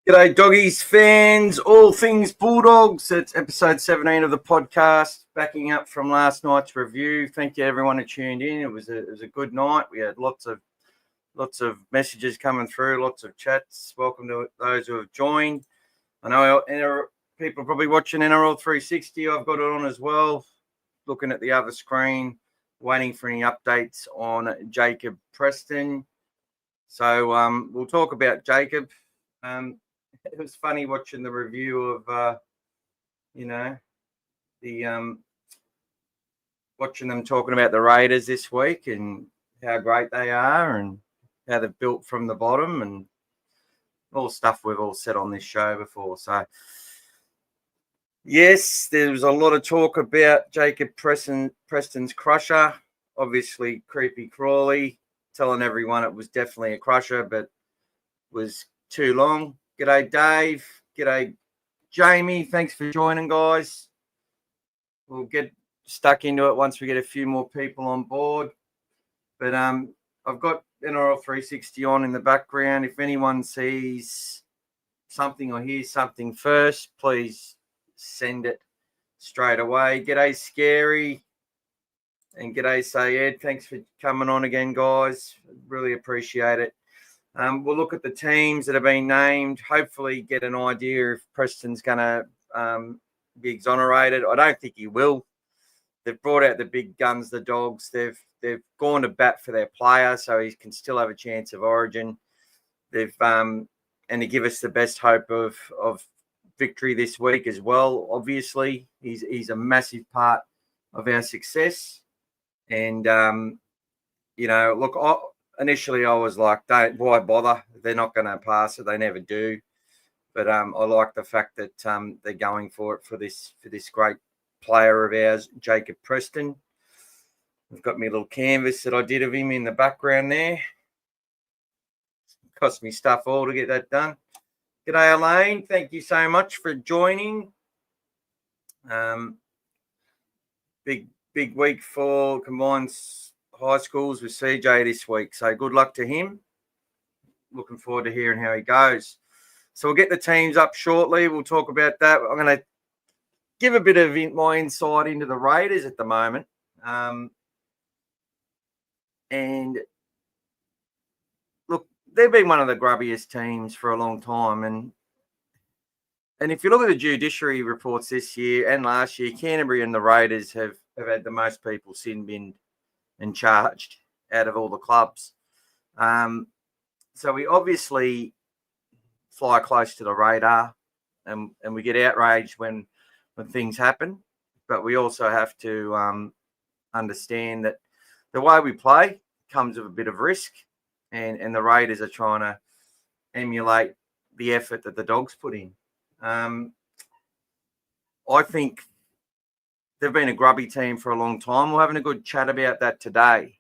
G'day, doggies, fans, all things Bulldogs. It's episode 17 of the podcast, backing up from last night's review. Thank you, everyone who tuned in. It was a good night. We had lots of messages coming through, lots of chats. Welcome to those who have joined. I know people are probably watching NRL 360. I've got it on as well, looking at the other screen, waiting for any updates on Jacob Preston. So we'll talk about Jacob. It was funny watching the review of, watching them talking about the Raiders this week and how great they are and how they've built from the bottom and all stuff we've all said on this show before. So, yes, there was a lot of talk about Jacob Preston's crusher. Obviously, Creepy Crawley telling everyone it was definitely a crusher, but was too long. G'day, Dave. G'day, Jamie. Thanks for joining, guys. We'll get stuck into it once we get a few more people on board. But I've got NRL 360 on in the background. If anyone sees something or hears something first, please send it straight away. G'day, Scary. And g'day, Sayed. Thanks for coming on again, guys. Really appreciate it. We'll look at the teams that have been named, hopefully get an idea if Preston's going to be exonerated. I don't think he will. They've brought out the big guns, the Dogs. They've gone to bat for their player, so he can still have a chance of origin. They've and to give us the best hope of victory this week as well. Obviously, he's a massive part of our success. And, initially, I was like, why bother? They're not going to pass it. They never do. But I like the fact that they're going for it for this great player of ours, Jacob Preston. I've got my little canvas that I did of him in the background there. Cost me stuff all to get that done. G'day, Elaine. Thank you so much for joining. Big week for combined high schools with CJ this week. So good luck to him. Looking forward to hearing how he goes. So we'll get the teams up shortly. We'll talk about that. I'm going to give a bit of my insight into the Raiders at the moment. And look, they've been one of the grubbiest teams for a long time. And if you look at the judiciary reports this year and last year, Canterbury and the Raiders have had the most people sin binned and charged out of all the clubs. So we obviously fly close to the radar and we get outraged when things happen. But we also have to understand that the way we play comes with a bit of risk and the Raiders are trying to emulate the effort that the Dogs put in. I think they've been a grubby team for a long time. We're having a good chat about that today.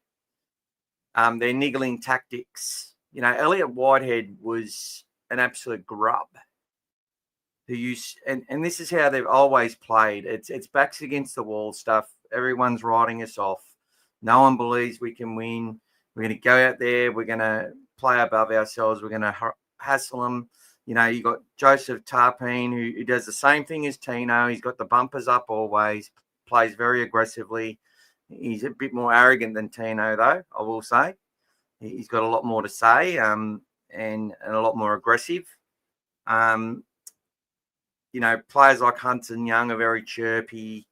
Their niggling tactics. You know, Elliot Whitehead was an absolute grub. And this is how they've always played. It's backs against the wall stuff. Everyone's writing us off. No one believes we can win. We're going to go out there. We're going to play above ourselves. We're going to hassle them. You know, you got Joseph Tarpeen who does the same thing as Tino. He's got the bumpers up always. Plays very aggressively. He's a bit more arrogant than Tino, though, I will say. He's got a lot more to say and a lot more aggressive. Players like Hunter Young are very chirpy.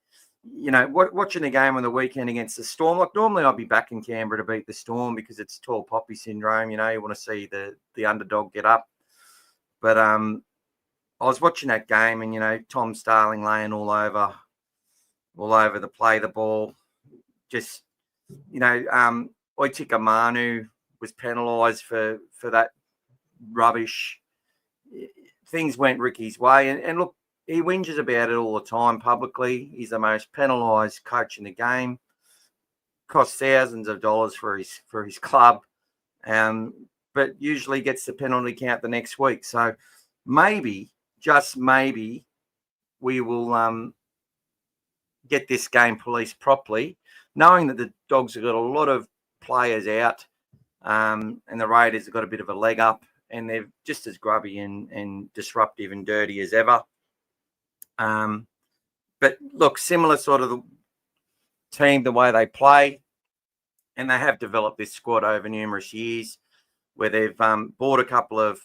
You know, watching the game on the weekend against the Storm, like normally I'd be back in Canberra to beat the Storm because it's tall poppy syndrome. You know, you want to see the underdog get up. But I was watching that game and, Tom Starling laying all over the ball. Just, Oitika Manu was penalised for that rubbish. Things went Ricky's way. And look, he whinges about it all the time publicly. He's the most penalised coach in the game. Costs thousands of dollars for his club. But usually gets the penalty count the next week. So maybe, just maybe, we will get this game policed properly, knowing that the Dogs have got a lot of players out and the Raiders have got a bit of a leg up and they're just as grubby and disruptive and dirty as ever. But look, similar sort of the team, the way they play, and they have developed this squad over numerous years where they've brought a couple of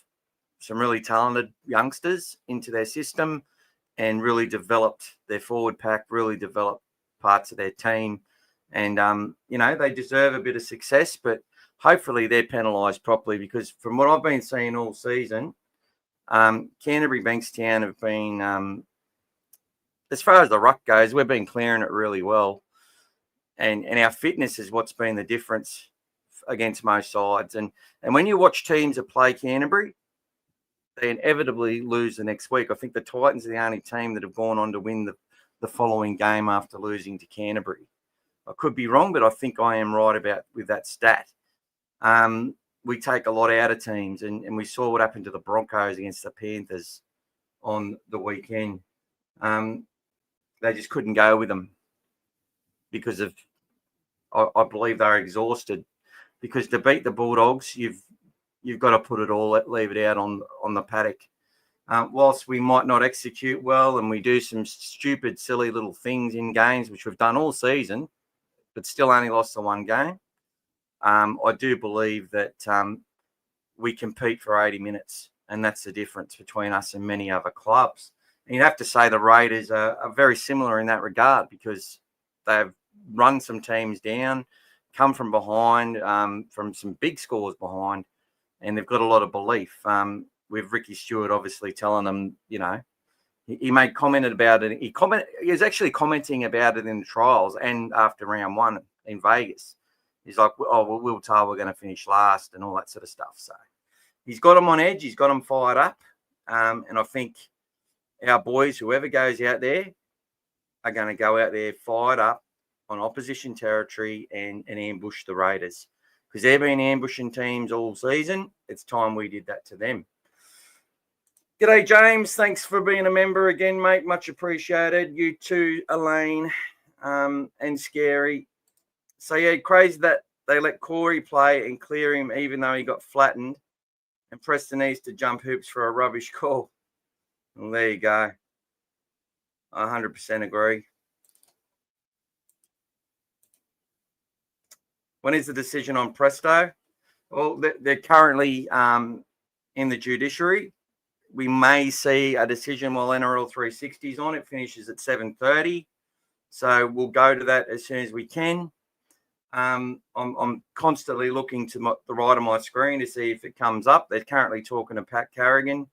some really talented youngsters into their system and really developed their forward pack, really developed parts of their team. And, they deserve a bit of success, but hopefully they're penalised properly, because from what I've been seeing all season, Canterbury Bankstown have been, as far as the ruck goes, we've been clearing it really well. And our fitness is what's been the difference against most sides. And when you watch teams that play Canterbury, they inevitably lose the next week. I think the Titans are the only team that have gone on to win the following game after losing to Canterbury. I could be wrong, but I think I am right with that stat. We take a lot out of teams, and we saw what happened to the Broncos against the Panthers on the weekend. They just couldn't go with them because of, I believe they're exhausted. Because to beat the Bulldogs, you've got to put it all, leave it out on the paddock. Whilst we might not execute well and we do some stupid, silly little things in games, which we've done all season, but still only lost the one game, I do believe that we compete for 80 minutes, and that's the difference between us and many other clubs. And you'd have to say the Raiders are very similar in that regard, because they've run some teams down, come from behind, from some big scores behind, and they've got a lot of belief. With Ricky Stewart obviously telling them, he commented about it. He was actually commenting about it in the trials and after round one in Vegas. He's like, oh, well, we'll tell we're going to finish last and all that sort of stuff. So he's got them on edge. He's got them fired up. And I think our boys, whoever goes out there, are going to go out there fired up on opposition territory and ambush the Raiders, because they've been ambushing teams all season. It's time we did that to them. G'day, James. Thanks for being a member again, mate. Much appreciated. You too, Elaine, and Scary. So, yeah, crazy that they let Corey play and clear him even though he got flattened, and Preston needs to jump hoops for a rubbish call. Well, there you go. I 100% agree. When is the decision on Presto? Well, they're currently in the judiciary. We may see a decision while NRL 360 is on. It finishes at 7:30. So we'll go to that as soon as we can. I'm constantly looking to the right of my screen to see if it comes up. They're currently talking to Pat Carrigan.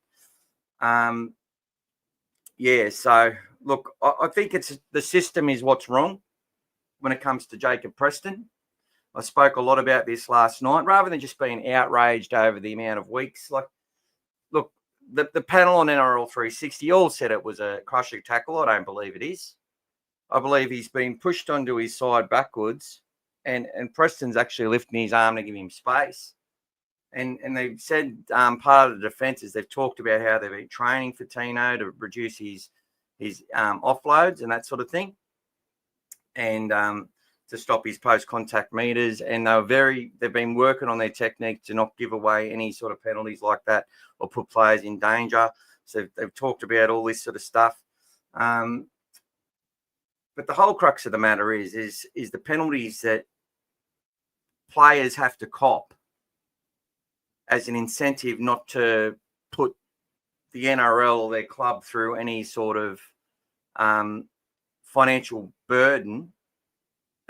So look, I think it's the system is what's wrong when it comes to Jacob Preston. I spoke a lot about this last night, rather than just being outraged over the amount of weeks. Like, look, the panel on NRL 360 all said it was a crushing tackle. I don't believe it is. I believe he's been pushed onto his side backwards, and Preston's actually lifting his arm to give him space. And they've said part of the defence is they've talked about how they've been training for Tino to reduce his offloads and that sort of thing, and to stop his post-contact meters. And they've been working on their technique to not give away any sort of penalties like that or put players in danger. So they've talked about all this sort of stuff. But the whole crux of the matter is the penalties that players have to cop as an incentive not to put the NRL or their club through any sort of financial burden.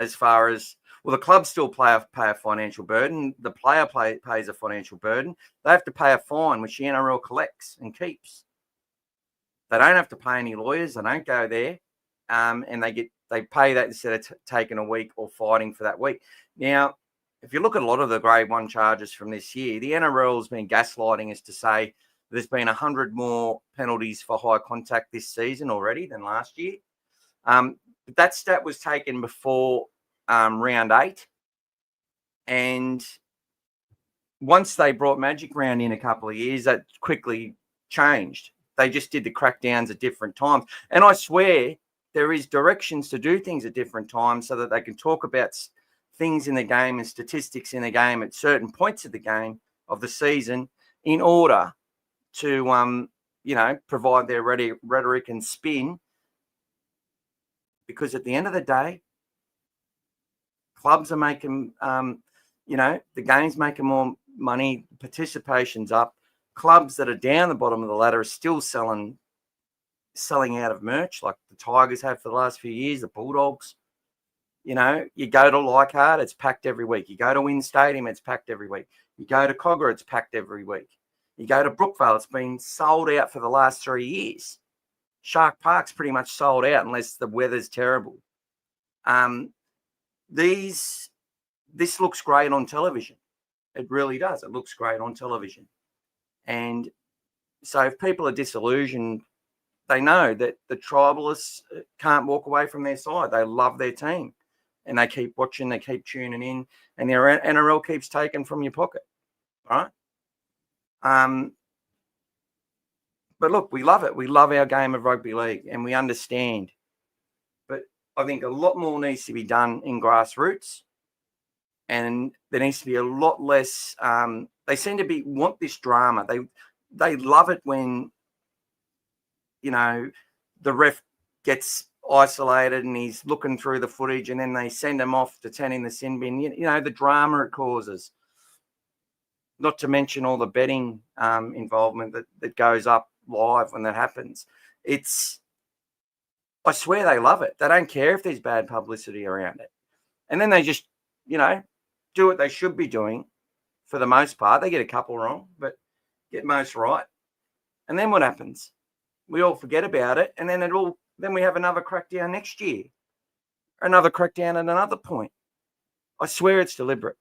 As far as, well, the club still pay a financial burden. The player pays a financial burden. They have to pay a fine, which the NRL collects and keeps. They don't have to pay any lawyers. They don't go there, and they pay that instead of taking a week or fighting for that week. Now, if you look at a lot of the Grade 1 charges from this year, the NRL has been gaslighting us to say there's been 100 more penalties for high contact this season already than last year. But that stat was taken before round 8. And once they brought Magic Round in a couple of years, that quickly changed. They just did the crackdowns at different times. And I swear there is directions to do things at different times so that they can talk about things in the game and statistics in the game at certain points of the game of the season in order to, provide their rhetoric and spin. Because at the end of the day, clubs are making, the game's making more money, participation's up. Clubs that are down the bottom of the ladder are still selling out of merch, like the Tigers have for the last few years, the Bulldogs. You go to Leichhardt, it's packed every week. You go to Wynn Stadium, it's packed every week. You go to Cogger, it's packed every week. You go to Brookvale, it's been sold out for the last 3 years. Shark Park's pretty much sold out unless the weather's terrible. This looks great on television. It really does. It looks great on television. And so if people are disillusioned, they know that the tribalists can't walk away from their side. They love their team. And they keep watching, they keep tuning in, and their NRL keeps taken from your pocket. Right? But look, we love it. We love our game of rugby league, and we understand. But I think a lot more needs to be done in grassroots, and there needs to be a lot less. They seem to want this drama. They love it when, the ref gets isolated and he's looking through the footage, and then they send him off to 10 in the sin bin. The drama it causes. Not to mention all the betting involvement that goes up live when that happens. I swear they love it. They don't care if there's bad publicity around it. And then they just, do what they should be doing for the most part. They get a couple wrong, but get most right. And then what happens? We all forget about it. And then then we have another crackdown next year. Another crackdown at another point. I swear it's deliberate.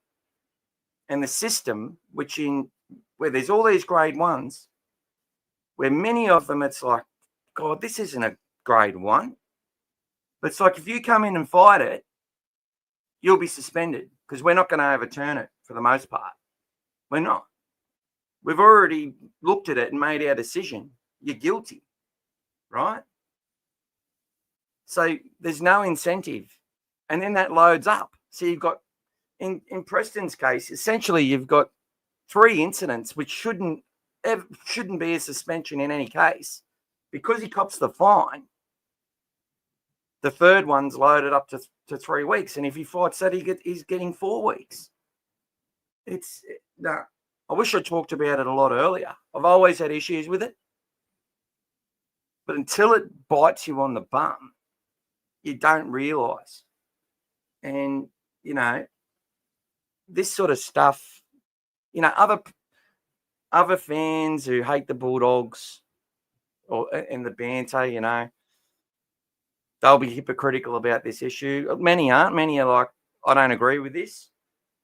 And the system, where there's all these grade ones, where many of them, it's like, God, this isn't a grade one. But it's like, if you come in and fight it, you'll be suspended, because we're not going to overturn it for the most part. We're not. We've already looked at it and made our decision. You're guilty, right? So there's no incentive. And then that loads up. So you've got, in Preston's case, essentially you've got 3 incidents which shouldn't be a suspension in any case. Because he cops the fine, the third one's loaded up to 3 weeks. And if he fights that, he's getting 4 weeks. I wish I talked about it a lot earlier. I've always had issues with it. But until it bites you on the bum, you don't realise. And, this sort of stuff, other fans who hate the Bulldogs and the banter, they'll be hypocritical about this issue. Many aren't. Many are like, I don't agree with this.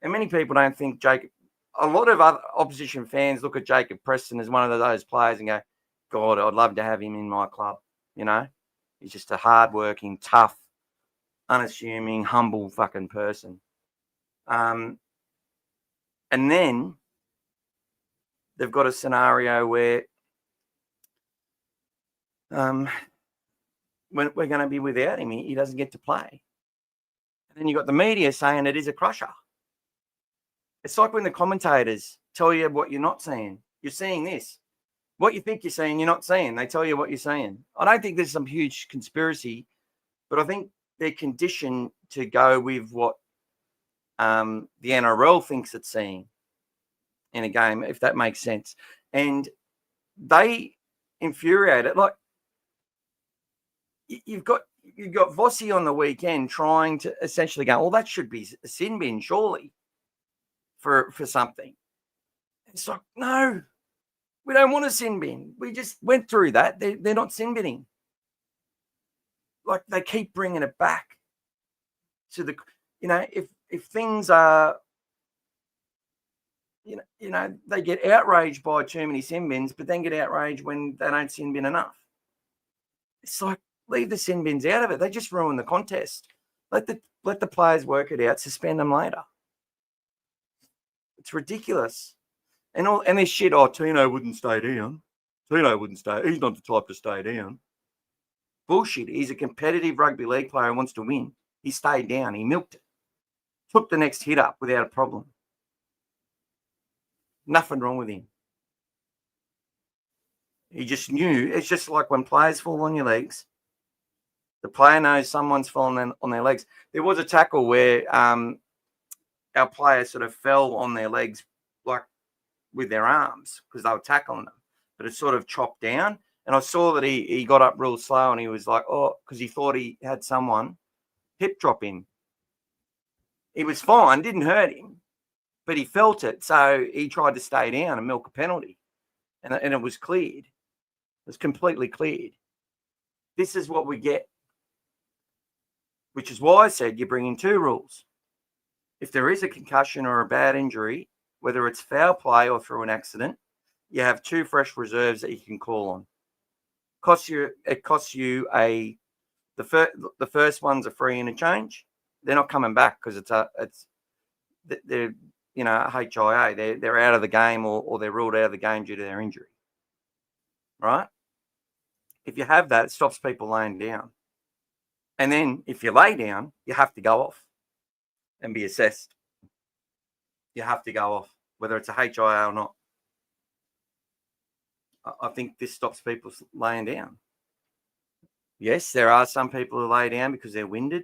And many people don't think a lot of other opposition fans look at Jacob Preston as one of those players and go, God, I'd love to have him in my club. He's just a hardworking, tough, unassuming, humble fucking person. And then they've got a scenario where when we're going to be without him, he doesn't get to play. And then you've got the media saying it is a crusher. It's like when the commentators tell you what you're not seeing. You're seeing this. What you think you're seeing, you're not seeing. They tell you what you're seeing. I don't think there's some huge conspiracy, but I think they're conditioned to go with what the NRL thinks it's seeing in a game, if that makes sense. And they infuriate it. Like, you've got Vossi on the weekend trying to essentially go, well, that should be a sin bin, surely, for something. It's like, no, we don't want a sin bin. We just went through that. They're not sin binning. Like, they keep bringing it back to the, if things are, they get outraged by too many sin bins, but then get outraged when they don't sin bin enough. It's like, leave the sin bins out of it. They just ruin the contest. Let the players work it out. Suspend them later. It's ridiculous. And this shit, Tino wouldn't stay down. Tino wouldn't stay. He's not the type to stay down. Bullshit. He's a competitive rugby league player who wants to win. He stayed down. He milked it. Took the next hit up without a problem. Nothing wrong with him. He just knew. It's just like when players fall on your legs. The player knows someone's fallen on their legs. There was a tackle where our player sort of fell on their legs, like with their arms, because they were tackling them. But it sort of chopped down. And I saw that he got up real slow and he was like, oh, because he thought he had someone hip drop him. He was fine, didn't hurt him, but he felt it. So he tried to stay down and milk a penalty. And it was cleared. It was completely cleared. This is what we get, which is why I said you bring in 2 rules. If there is a concussion or a bad injury, whether it's foul play or through an accident, you have 2 fresh reserves that you can call on. It costs you the first one's a free interchange. They're not coming back because they're HIA. They're out of the game or they're ruled out of the game due to their injury. Right? If you have that, it stops people laying down. And then if you lay down, you have to go off and be assessed. You have to go off, whether it's a HIA or not. I think this stops people laying down. Yes, there are some people who lay down because they're winded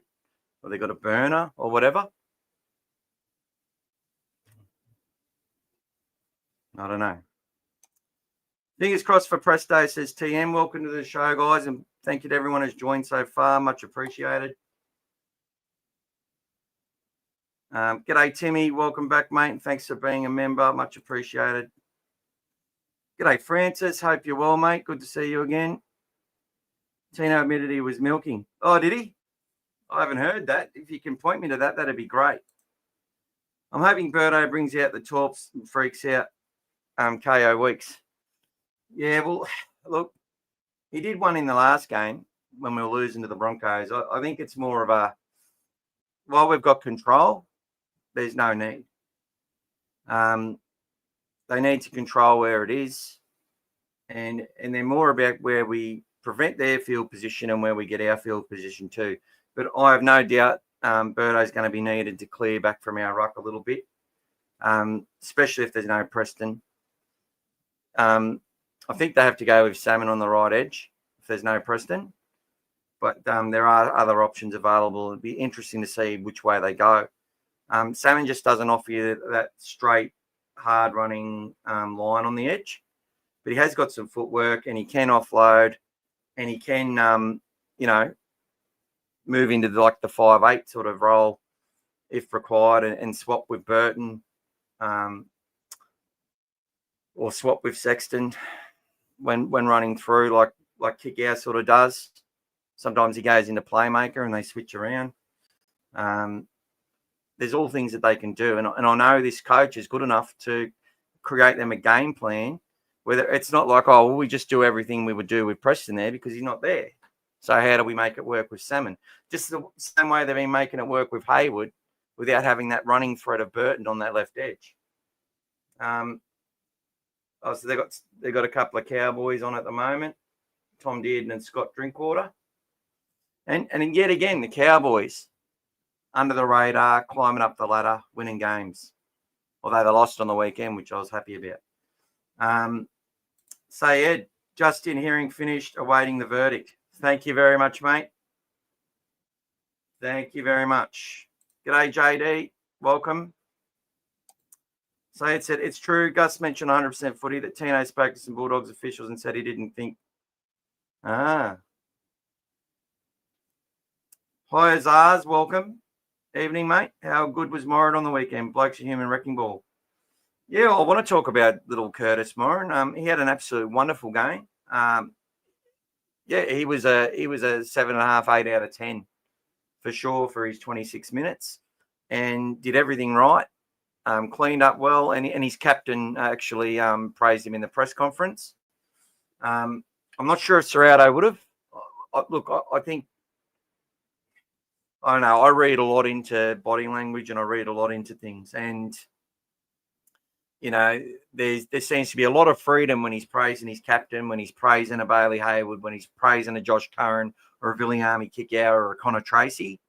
or they've got a burner or whatever. I don't know. Fingers crossed for Presto, says TM. Welcome to the show, guys, and thank you to everyone who's joined so far. Much appreciated. G'day, Timmy. Welcome back, mate, and thanks for being a member. Much appreciated. G'day, Francis. Hope you're well, mate. Good to see you again. Tino admitted he was milking. Oh, did he? I haven't heard that. If you can point me to that, that'd be great. I'm hoping Birdo brings out the torps and freaks out KO Weeks. Yeah, well, look, he did one in the last game when we were losing to the Broncos. I think it's more of a, while we've got control, there's no need. They need to control where it is. And they're more about where we prevent their field position and where we get our field position too. But I have no doubt Birdo's going to be needed to clear back from our ruck a little bit, especially if there's no Preston. I think they have to go with Salmon on the right edge if there's no Preston. But there are other options available. It'd be interesting to see which way they go. Salmon just doesn't offer you that straight, hard-running line on the edge. But he has got some footwork and he can offload and he can, move into the 5'8" sort of role if required and swap with Burton or swap with Sexton when running through like Kick-Out sort of does. Sometimes he goes into playmaker and they switch around. There's all things that they can do. And I know this coach is good enough to create them a game plan. Whether it's not like, oh, well, we just do everything we would do with Preston there because he's not there. So how do we make it work with Salmon? Just the same way they've been making it work with Hayward without having that running threat of Burton on that left edge. So they've got a couple of Cowboys on at the moment, Tom Dearden and Scott Drinkwater. And yet again, the Cowboys, under the radar, climbing up the ladder, winning games. Although they lost on the weekend, which I was happy about. Sayed, Justin hearing finished, awaiting the verdict. Thank you very much, mate. Thank you very much. G'day, JD. Welcome. Sayed said, it's true. Gus mentioned 100% footy that Tino spoke to some Bulldogs officials and said he didn't think. Hi, Azaz. Welcome. Evening, mate. How good was Moran on the weekend? Blokes a human wrecking ball. Yeah, I want to talk about little Curtis Moran. He had an absolute wonderful game. He was a 7.5, 8 out of 10 for sure for his 26 minutes, and did everything right. Cleaned up well, and his captain actually praised him in the press conference. I'm not sure if Serrato would have. I think. I don't know. I read a lot into body language and I read a lot into things, and there seems to be a lot of freedom when he's praising his captain, when he's praising a Bailey Hayward, when he's praising a Josh Curran or a Viliami Kick-Out or a Connor Tracy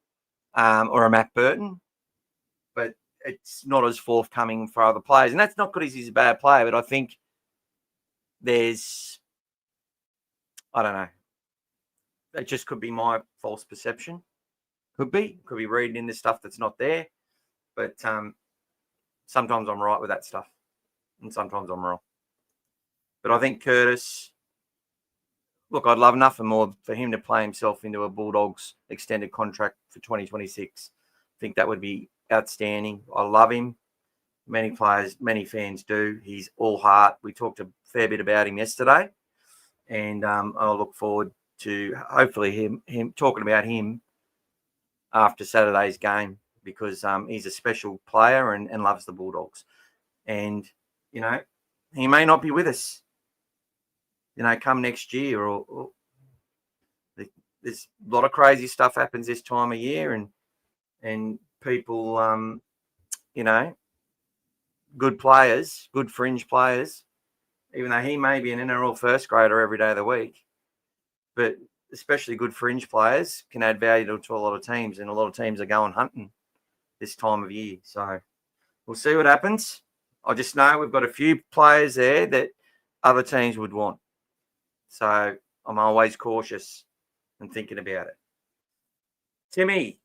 or a Matt Burton. But it's not as forthcoming for other players. And that's not because he's a bad player, but I think there's I don't know. It just could be my false perception. Could be reading into stuff that's not there. But sometimes I'm right with that stuff, and sometimes I'm wrong. But I think Curtis, look, I'd love nothing more for him to play himself into a Bulldogs extended contract for 2026. I think that would be outstanding. I love him. Many players, many fans do. He's all heart. We talked a fair bit about him yesterday, and I'll look forward to hopefully him talking about him after Saturday's game, because he's a special player and loves the Bulldogs. And, you know, he may not be with us, you know, come next year, or there's a lot of crazy stuff happens this time of year, and people, you know, good players, good fringe players, even though he may be an NRL first grader every day of the week, but especially good fringe players can add value to a lot of teams, and a lot of teams are going hunting this time of year. So we'll see what happens. I just know we've got a few players there that other teams would want. So I'm always cautious and thinking about it. Timmy,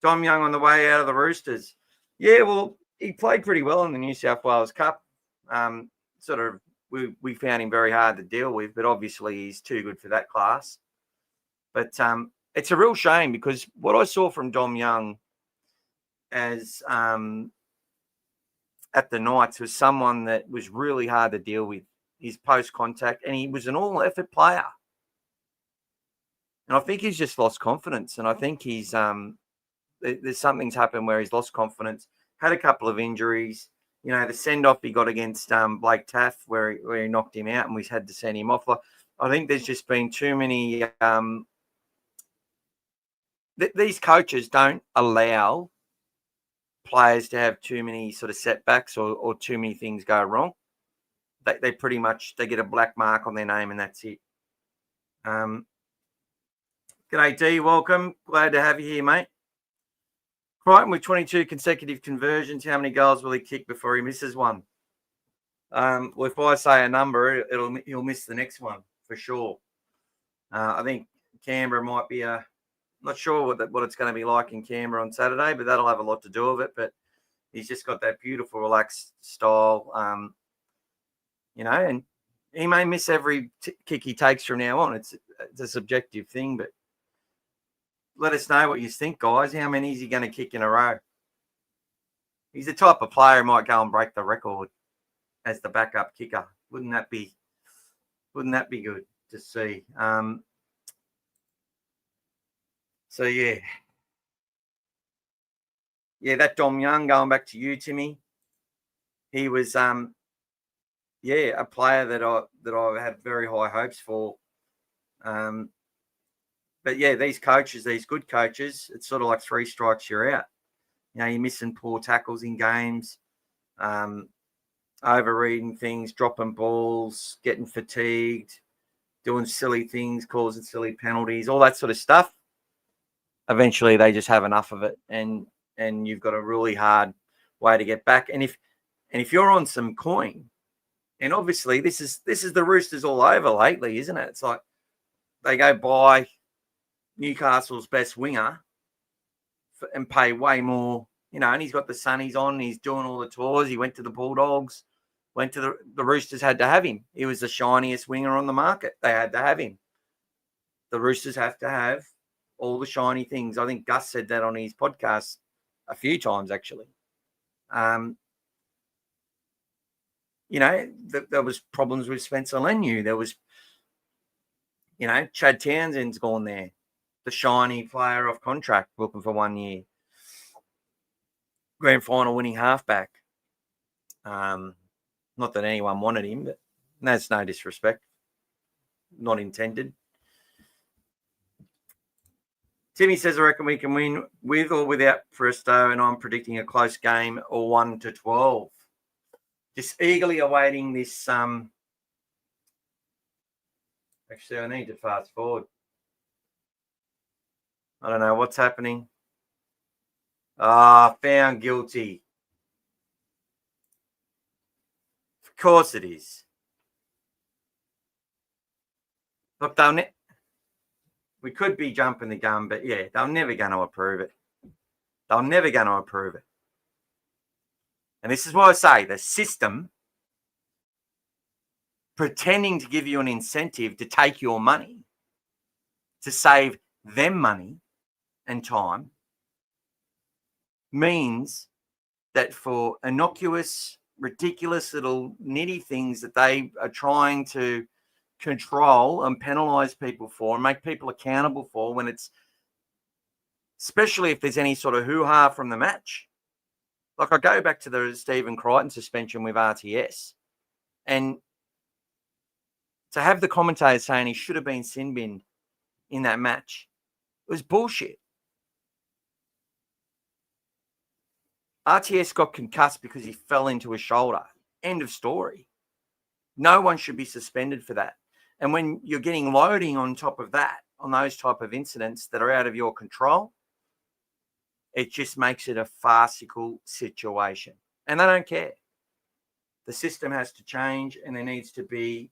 Dom Young on the way out of the Roosters. Yeah, well, he played pretty well in the New South Wales Cup. We found him very hard to deal with, but obviously he's too good for that class. But it's a real shame, because what I saw from Dom Young as at the Knights was someone that was really hard to deal with. His post-contact, and he was an all-effort player. And I think he's just lost confidence, and I think he's there's something's happened where he's lost confidence, had a couple of injuries. You know, the send-off he got against Blake Taff, where he knocked him out, and we had to send him off. I think there's just been too many these coaches don't allow players to have too many sort of setbacks or too many things go wrong. They pretty much, they get a black mark on their name, and that's it. G'day, D. Welcome. Glad to have you here, mate. Crichton with 22 consecutive conversions. How many goals will he kick before he misses one? Well, if I say a number, he'll miss the next one for sure. I think Canberra might be not sure what it's going to be like in Canberra on Saturday, but that'll have a lot to do with it. But he's just got that beautiful, relaxed style, you know, and he may miss every kick he takes from now on. It's a subjective thing, but let us know what you think, guys. How many is he going to kick in a row? He's the type of player who might go and break the record as the backup kicker. Wouldn't that be good to see? So yeah, that Dom Young, going back to you, Timmy. He was a player that I had very high hopes for. But yeah, these coaches, these good coaches, it's sort of like 3 strikes, you're out. You know, you're missing poor tackles in games, overreading things, dropping balls, getting fatigued, doing silly things, causing silly penalties, all that sort of stuff. Eventually, they just have enough of it, and you've got a really hard way to get back. And if you're on some coin, and obviously this is the Roosters all over lately, isn't it? It's like they go buy Newcastle's best winger and pay way more, you know, and he's got the sunnies on, he's doing all the tours, he went to the Bulldogs, went to the Roosters, had to have him. He was the shiniest winger on the market. They had to have him. The Roosters have to have all the shiny things. I think Gus said that on his podcast a few times, actually. You know, there was problems with Spencer Leniu. There was, you know, Chad Townsend's gone there, the shiny player off contract, looking for 1 year. Grand final winning halfback. Not that anyone wanted him, but that's no disrespect. Not intended. Timmy says, I reckon we can win with or without Presto, and I'm predicting a close game or 1-12. Just eagerly awaiting this. Actually, I need to fast forward. I don't know what's happening. Found guilty. Of course it is. Look, we could be jumping the gun, but yeah, they're never going to approve it. They're never going to approve it. And this is what I say, the system pretending to give you an incentive to take your money, to save them money and time, means that for innocuous, ridiculous little nitty things that they are trying to control and penalize people for and make people accountable for, when it's, especially if there's any sort of hoo-ha from the match. Like, I go back to the Stephen Crichton suspension with RTS, and to have the commentators saying he should have been sin binned in that match, it was bullshit. RTS got concussed because he fell into his shoulder. End of story. No one should be suspended for that. And when you're getting loading on top of that, on those type of incidents that are out of your control, it just makes it a farcical situation. And they don't care. The system has to change, and there needs to be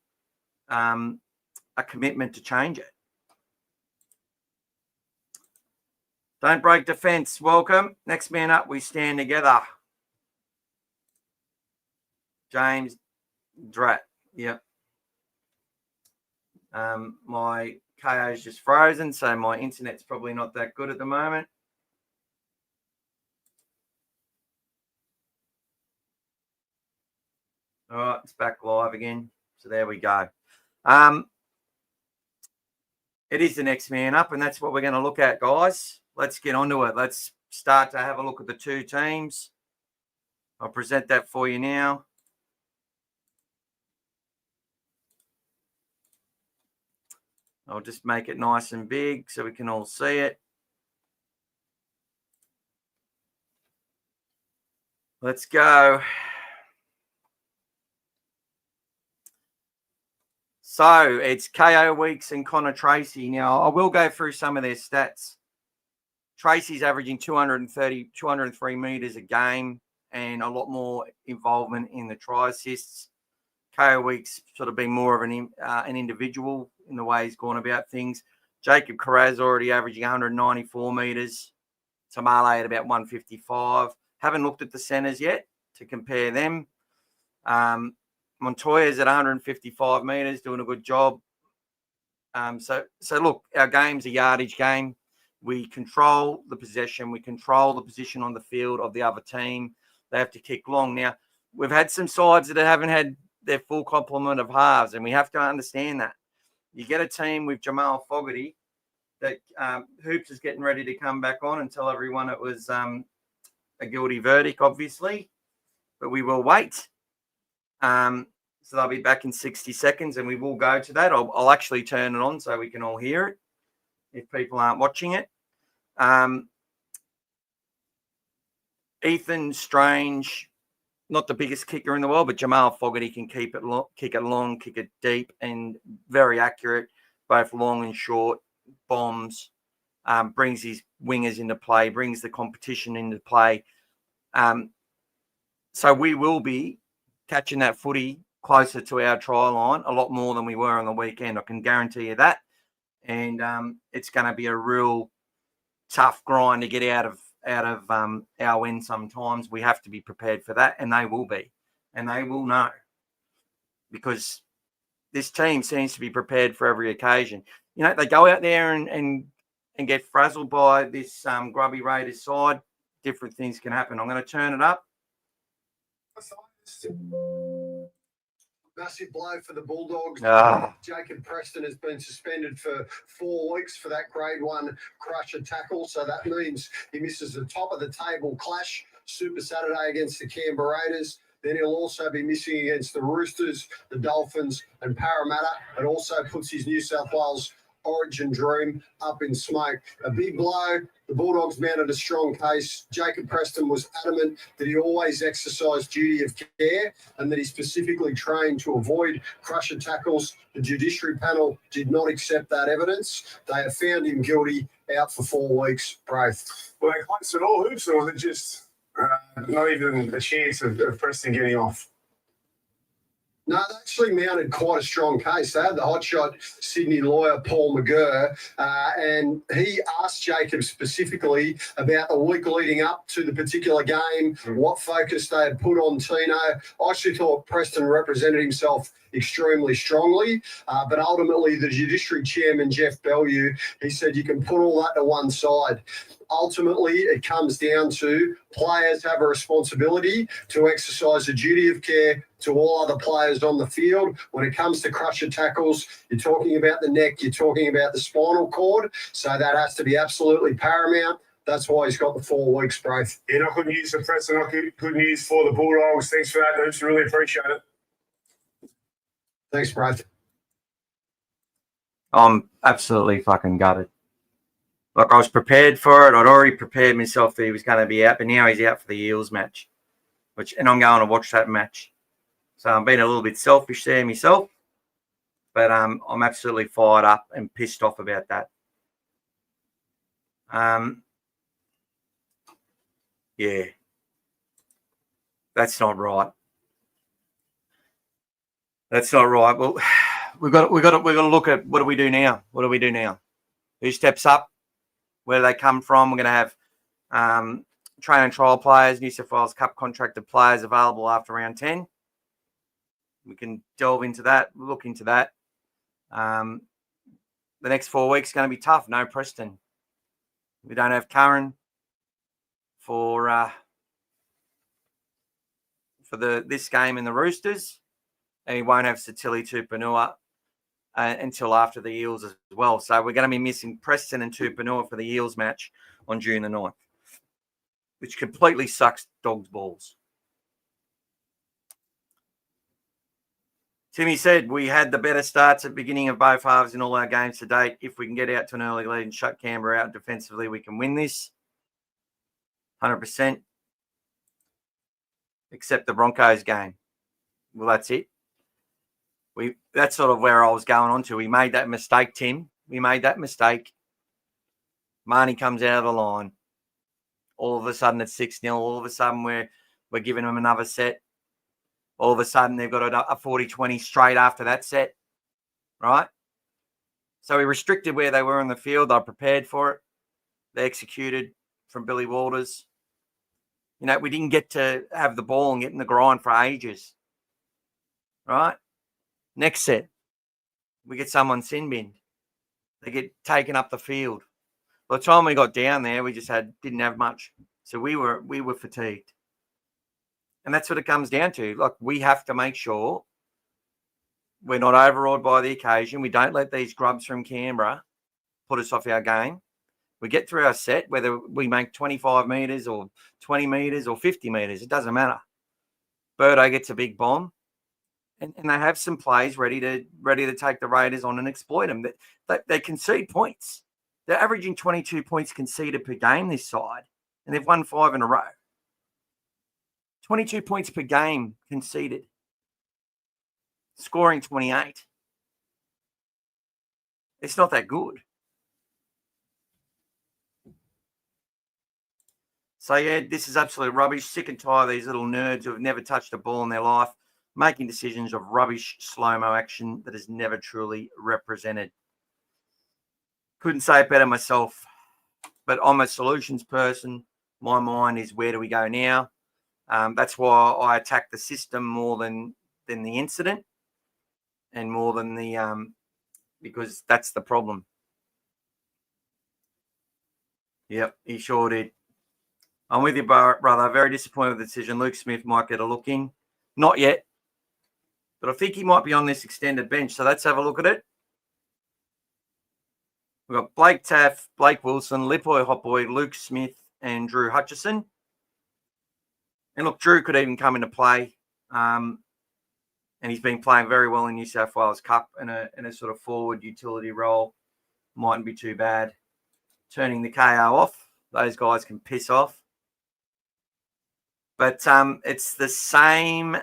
a commitment to change it. Don't break defence. Welcome. Next man up, we stand together. James Drat. Yep. My KO's just frozen, so my internet's probably not that good at the moment. All right, it's back live again. So there we go. It is the next man up, and that's what we're going to look at, guys. Let's get onto it. Let's start to have a look at the two teams. I'll present that for you now. I'll just make it nice and big so we can all see it. Let's go. So it's KO Weeks and Connor Tracy. Now, I will go through some of their stats. Tracy's averaging 203 metres a game and a lot more involvement in the try assists. KO Weeks sort of been more of an individual in the way he's gone about things. Jacob Preston already averaging 194 metres. Tamale at about 155. Haven't looked at the centres yet to compare them. Montoya's at 155 metres, doing a good job. So look, our game's a yardage game. We control the possession. We control the position on the field of the other team. They have to kick long. Now, we've had some sides that haven't had their full complement of halves, and we have to understand that. You get a team with Jamal Fogarty that Hoops is getting ready to come back on and tell everyone it was a guilty verdict, obviously, but we will wait. So they'll be back in 60 seconds, and we will go to that. I'll actually turn it on so we can all hear it if people aren't watching it. Ethan Strange, not the biggest kicker in the world, but Jamal Fogarty can kick it long, kick it deep, and very accurate, both long and short bombs. Brings his wingers into play, brings the competition into play. So we will be catching that footy closer to our try line a lot more than we were on the weekend. I can guarantee you that. And it's going to be a real tough grind to get out of our end sometimes. We have to be prepared for that, and they will be. And they will know. Because this team seems to be prepared for every occasion. You know, they go out there and get frazzled by this grubby Raiders side. Different things can happen. I'm going to turn it up. Massive blow for the Bulldogs. Jacob Preston has been suspended for 4 weeks for that grade 1 crusher tackle. So that means he misses the top of the table clash Super Saturday against the Canberra Raiders. Then he'll also be missing against the Roosters, the Dolphins and Parramatta. It also puts his New South Wales Origin dream up in smoke. A big blow. The Bulldogs mounted a strong case. Jacob Preston was adamant that he always exercised duty of care and that he specifically trained to avoid crusher tackles. The judiciary panel did not accept that evidence. They have found him guilty, out for 4 weeks. Braith. Were they close at all, Hoops, or was it just not even a chance of Preston getting off? No, they actually mounted quite a strong case. They had the hotshot Sydney lawyer, Paul McGurr, and he asked Jacob specifically about the week leading up to the particular game, what focus they had put on Tino. I actually thought Preston represented himself extremely strongly, but ultimately the Judiciary Chairman, Jeff Bellew, he said you can put all that to one side. Ultimately, it comes down to players have a responsibility to exercise a duty of care to all other players on the field. When it comes to crusher tackles, you're talking about the neck, you're talking about the spinal cord. So that has to be absolutely paramount. That's why he's got the 4 weeks, Braith. Yeah, not good news for Preston, not good news for the Bulldogs. Thanks for that, Hoops. Really appreciate it. Thanks, Braith. I'm absolutely fucking gutted. Like, I was prepared for it. I'd already prepared myself that he was going to be out, but now he's out for the Eels match, and I'm going to watch that match. So I'm being a little bit selfish there myself, but I'm absolutely fired up and pissed off about that. Yeah, that's not right. That's not right. Well, we've got to look at what do we do now? What do we do now? Who steps up? Where do they come from? We're going to have train and trial players, New South Wales Cup contracted players available after round 10. We can delve into that, look into that. The next 4 weeks is going to be tough. No Preston. We don't have Curran for this game in the Roosters, and we won't have Satili Tupanua until after the Eels as well. So we're going to be missing Preston and Tupanua for the Eels match on June the 9th, which completely sucks Dogs' balls. Timmy said we had the better starts at the beginning of both halves in all our games to date. If we can get out to an early lead and shut Canberra out defensively, we can win this. 100%. Except the Broncos game. Well, that's it. That's sort of where I was going on to. We made that mistake, Tim. We made that mistake. Marnie comes out of the line. All of a sudden it's 6-0. All of a sudden we're giving them another set. All of a sudden they've got a 40-20 straight after that set, right? So we restricted where they were in the field. They prepared for it. They executed from Billy Walters. You know, we didn't get to have the ball and get in the grind for ages, right? Next set, we get someone sin binned. They get taken up the field. By the time we got down there, we just didn't have much. So we were fatigued. And that's what it comes down to. Look, we have to make sure we're not overawed by the occasion. We don't let these grubs from Canberra put us off our game. We get through our set, whether we make 25 metres or 20 metres or 50 metres, it doesn't matter. Birdo gets a big bomb, and they have some plays ready to take the Raiders on and exploit them. They concede points. They're averaging 22 points conceded per game this side, and they've won 5 in a row. 22 points per game conceded. Scoring 28. It's not that good. So, yeah, this is absolute rubbish. Sick and tired of these little nerds who have never touched a ball in their life, making decisions of rubbish slow-mo action that is never truly represented. Couldn't say it better myself, but I'm a solutions person. My mind is, where do we go now? That's why I attack the system more than the incident, and more than because that's the problem. Yep, he sure did. I'm with you, brother. Very disappointed with the decision. Luke Smith might get a look in. Not yet, but I think he might be on this extended bench. So let's have a look at it. We've got Blake Taff, Blake Wilson, Lipoi Hotboy, Luke Smith, and Drew Hutchison. And look, Drew could even come into play. And he's been playing very well in New South Wales Cup in a sort of forward utility role. Mightn't be too bad. Turning the KO off. Those guys can piss off. But it's the same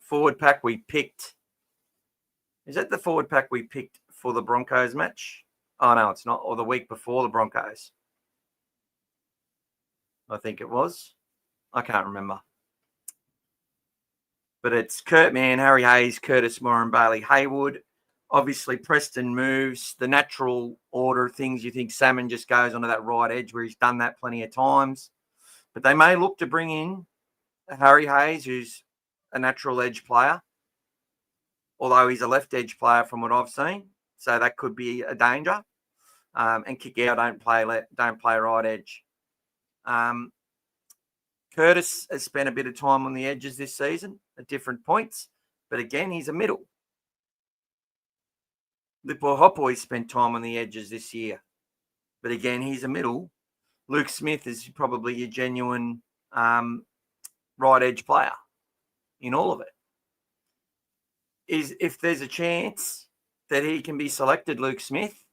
forward pack we picked. Is that the forward pack we picked for the Broncos match? Oh, no, it's not. Or the week before the Broncos. I think it was. I can't remember. But it's Kurt Mann, Harry Hayes, Curtis Moore, Bailey Haywood. Obviously, Preston moves. The natural order of things, you think Salmon just goes onto that right edge where he's done that plenty of times. But they may look to bring in Harry Hayes, who's a natural edge player, although he's a left edge player from what I've seen. So that could be a danger. And Kikau don't play right edge. Curtis has spent a bit of time on the edges this season at different points, but again, he's a middle. Lipo spent time on the edges this year, but again, he's a middle. Luke Smith is probably your genuine right edge player in all of it. If there's a chance that he can be selected, Luke Smith,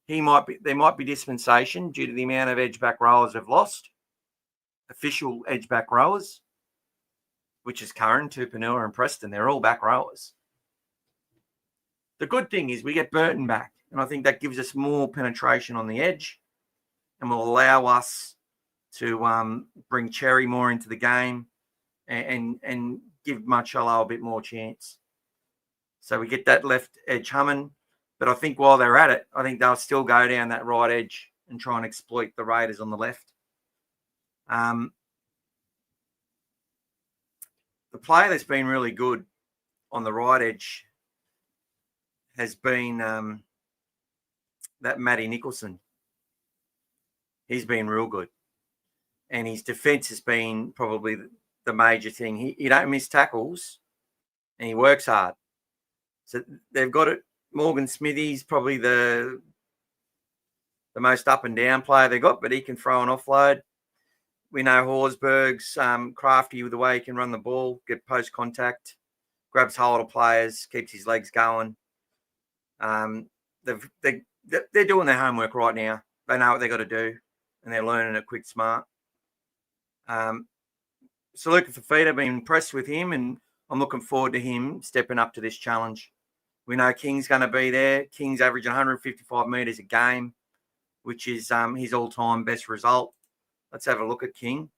there might be dispensation due to the amount of edge back rowers they've lost. Official edge back rowers, which is Curran, Tupanua and Preston. They're all back rowers. The good thing is we get Burton back, and I think that gives us more penetration on the edge and will allow us to bring Cherry more into the game and give Marcello a bit more chance. So we get that left edge humming. But I think while they're at it, I think they'll still go down that right edge and try and exploit the Raiders on the left. The player that's been really good on the right edge has been that Matty Nicholson. He's been real good. And his defence has been probably the major thing. He don't miss tackles and he works hard. So they've got it. Morgan Smithy's probably the most up and down player they got, but he can throw an offload. We know Horsburgh's crafty with the way he can run the ball, get post contact, grabs hold of players, keeps his legs going. They're doing their homework right now. They know what they got to do, and they're learning it quick, smart. So Luca Fafita, I've been impressed with him, and I'm looking forward to him stepping up to this challenge. We know King's going to be there. King's averaging 155 metres a game, which is his all-time best result. Let's have a look at King.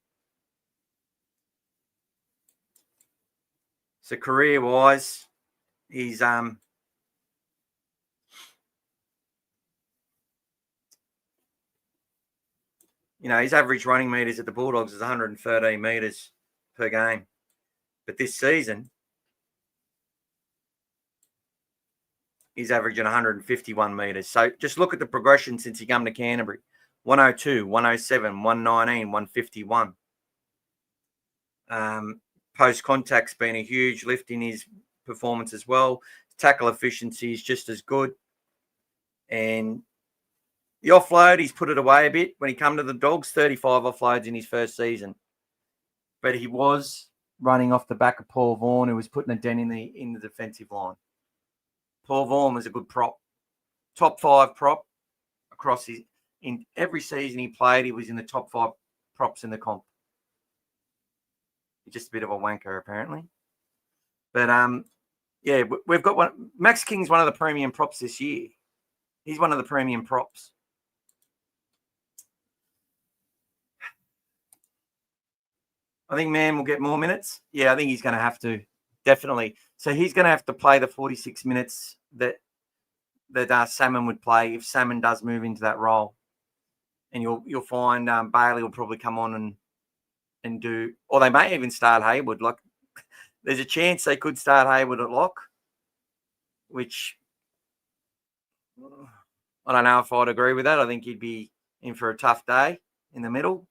So career-wise, he's his average running metres at the Bulldogs is 113 metres per game. But this season, he's averaging 151 metres. So just look at the progression since he came to Canterbury. 102, 107, 119, 151. Post-contact's been a huge lift in his performance as well. Tackle efficiency is just as good. And the offload, he's put it away a bit. When he came to the Dogs, 35 offloads in his first season. But he was running off the back of Paul Vaughan, who was putting a dent in the defensive line. Paul Vaughan was a good prop. Top 5 prop across in every season he played, he was in the top 5 props in the comp. He's just a bit of a wanker, apparently. But, we've got one. Max King's one of the premium props this year. He's one of the premium props. I think Mann will get more minutes. Yeah, I think he's going to have to, definitely. So he's going to have to play the 46 minutes that Salmon would play if Salmon does move into that role. And you'll find Bailey will probably come on and do, or they may even start Haywood. Like, there's a chance they could start Haywood at lock, which I don't know if I'd agree with that. I think he'd be in for a tough day in the middle.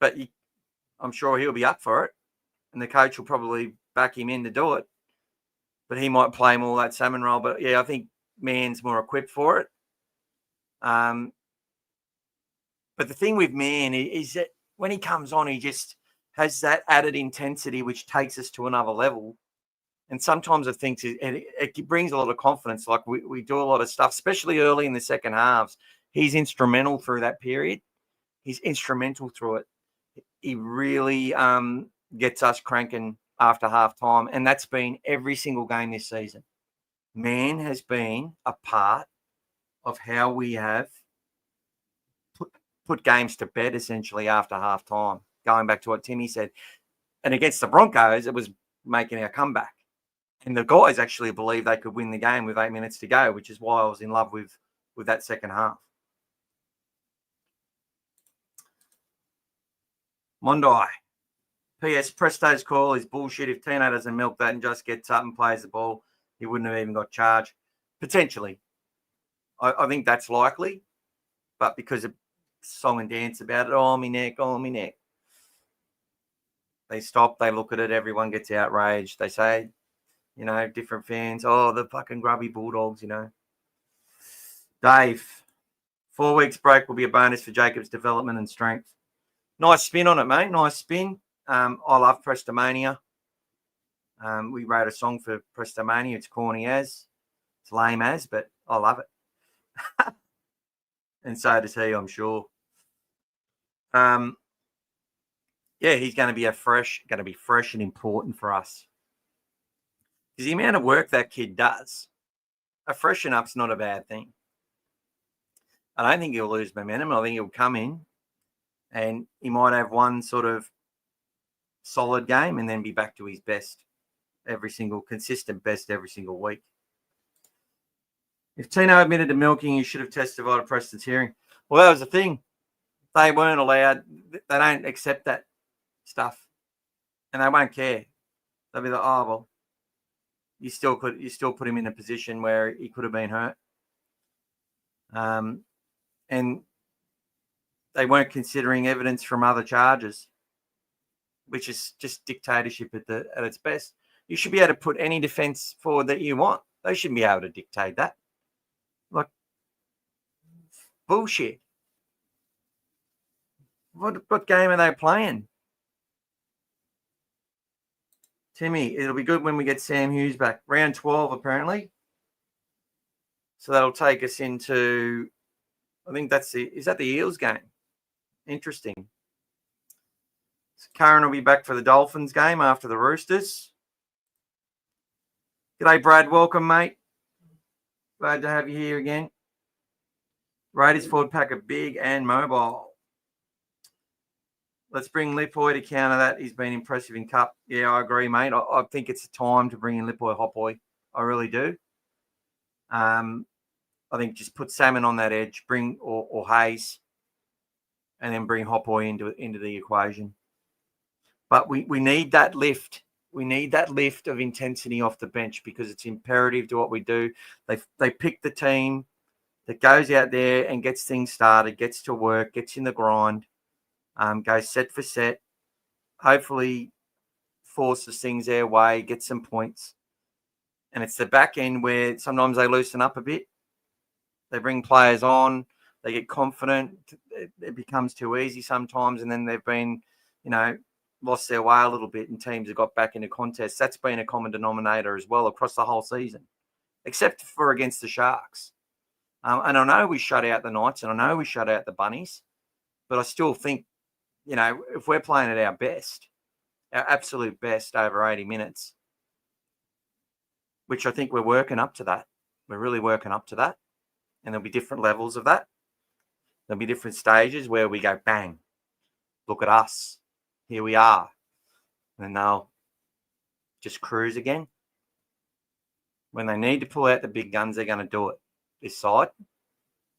But I'm sure he'll be up for it. And the coach will probably back him in to do it. But he might play more that Salmon role. But, yeah, I think Mann's more equipped for it. But the thing with Mann is that when he comes on, he just has that added intensity, which takes us to another level. And sometimes I think it brings a lot of confidence. Like we do a lot of stuff, especially early in the second halves. He's instrumental through that period. He's instrumental through it. He really gets us cranking after half time. And that's been every single game this season. Mann has been a part of how we have put games to bed essentially after half time, going back to what Timmy said. And against the Broncos, it was making our comeback. And the guys actually believed they could win the game with 8 minutes to go, which is why I was in love with that second half. Mondai. P.S. Presto's call is bullshit. If Tino doesn't milk that and just gets up and plays the ball, he wouldn't have even got charged. Potentially. I think that's likely. But because of song and dance about it, oh, me neck. They stop, they look at it, everyone gets outraged. They say, different fans, oh, the fucking grubby Bulldogs, Dave, 4 weeks break will be a bonus for Jacob's development and strength. Nice spin on it, mate. Nice spin. I love Prestomania. We wrote a song for Prestomania. It's corny as. It's lame as, but I love it. And so does he, I'm sure. Yeah, he's going to be fresh and important for us. Because the amount of work that kid does, a freshen up's not a bad thing. I don't think he'll lose momentum. I think he'll come in and he might have one sort of solid game and then be back to his best consistent best every single week. If Tino admitted to milking, he should have testified at Preston's hearing. Well, that was the thing. They weren't allowed. They don't accept that stuff. And they won't care. They'll be like, oh, well, you still put him in a position where he could have been hurt. And they weren't considering evidence from other charges, which is just dictatorship at its best. You should be able to put any defence forward that you want. They shouldn't be able to dictate that. Like, bullshit. What game are they playing? Timmy, it'll be good when we get Sam Hughes back. Round 12, apparently. So that'll take us into, I think is that the Eels game? Interesting. So Karen will be back for the Dolphins game after the Roosters. G'day, Brad. Welcome, mate. Glad to have you here again. Raiders forward pack are big and mobile. Let's bring Lipoy to counter that. He's been impressive in Cup. Yeah, I agree, mate. I think it's time to bring in Lipoy Hopoy. I really do. I think just put Salmon on that edge, bring or Hayes, and then bring Hopoy into the equation. But we need that lift. We need that lift of intensity off the bench because it's imperative to what we do. They pick the team that goes out there and gets things started, gets to work, gets in the grind, goes set for set, hopefully forces things their way, gets some points. And it's the back end where sometimes they loosen up a bit. They bring players on, they get confident. It becomes too easy sometimes, and then they've been, lost their way a little bit and teams have got back into contests. That's been a common denominator as well across the whole season, except for against the Sharks. And I know we shut out the Knights and I know we shut out the Bunnies, but I still think, if we're playing at our best, our absolute best over 80 minutes, which I think we're working up to that. We're really working up to that. And there'll be different levels of that. There'll be different stages where we go, bang, look at us. Here we are. And then they'll just cruise again. When they need to pull out the big guns, they're going to do it. This side,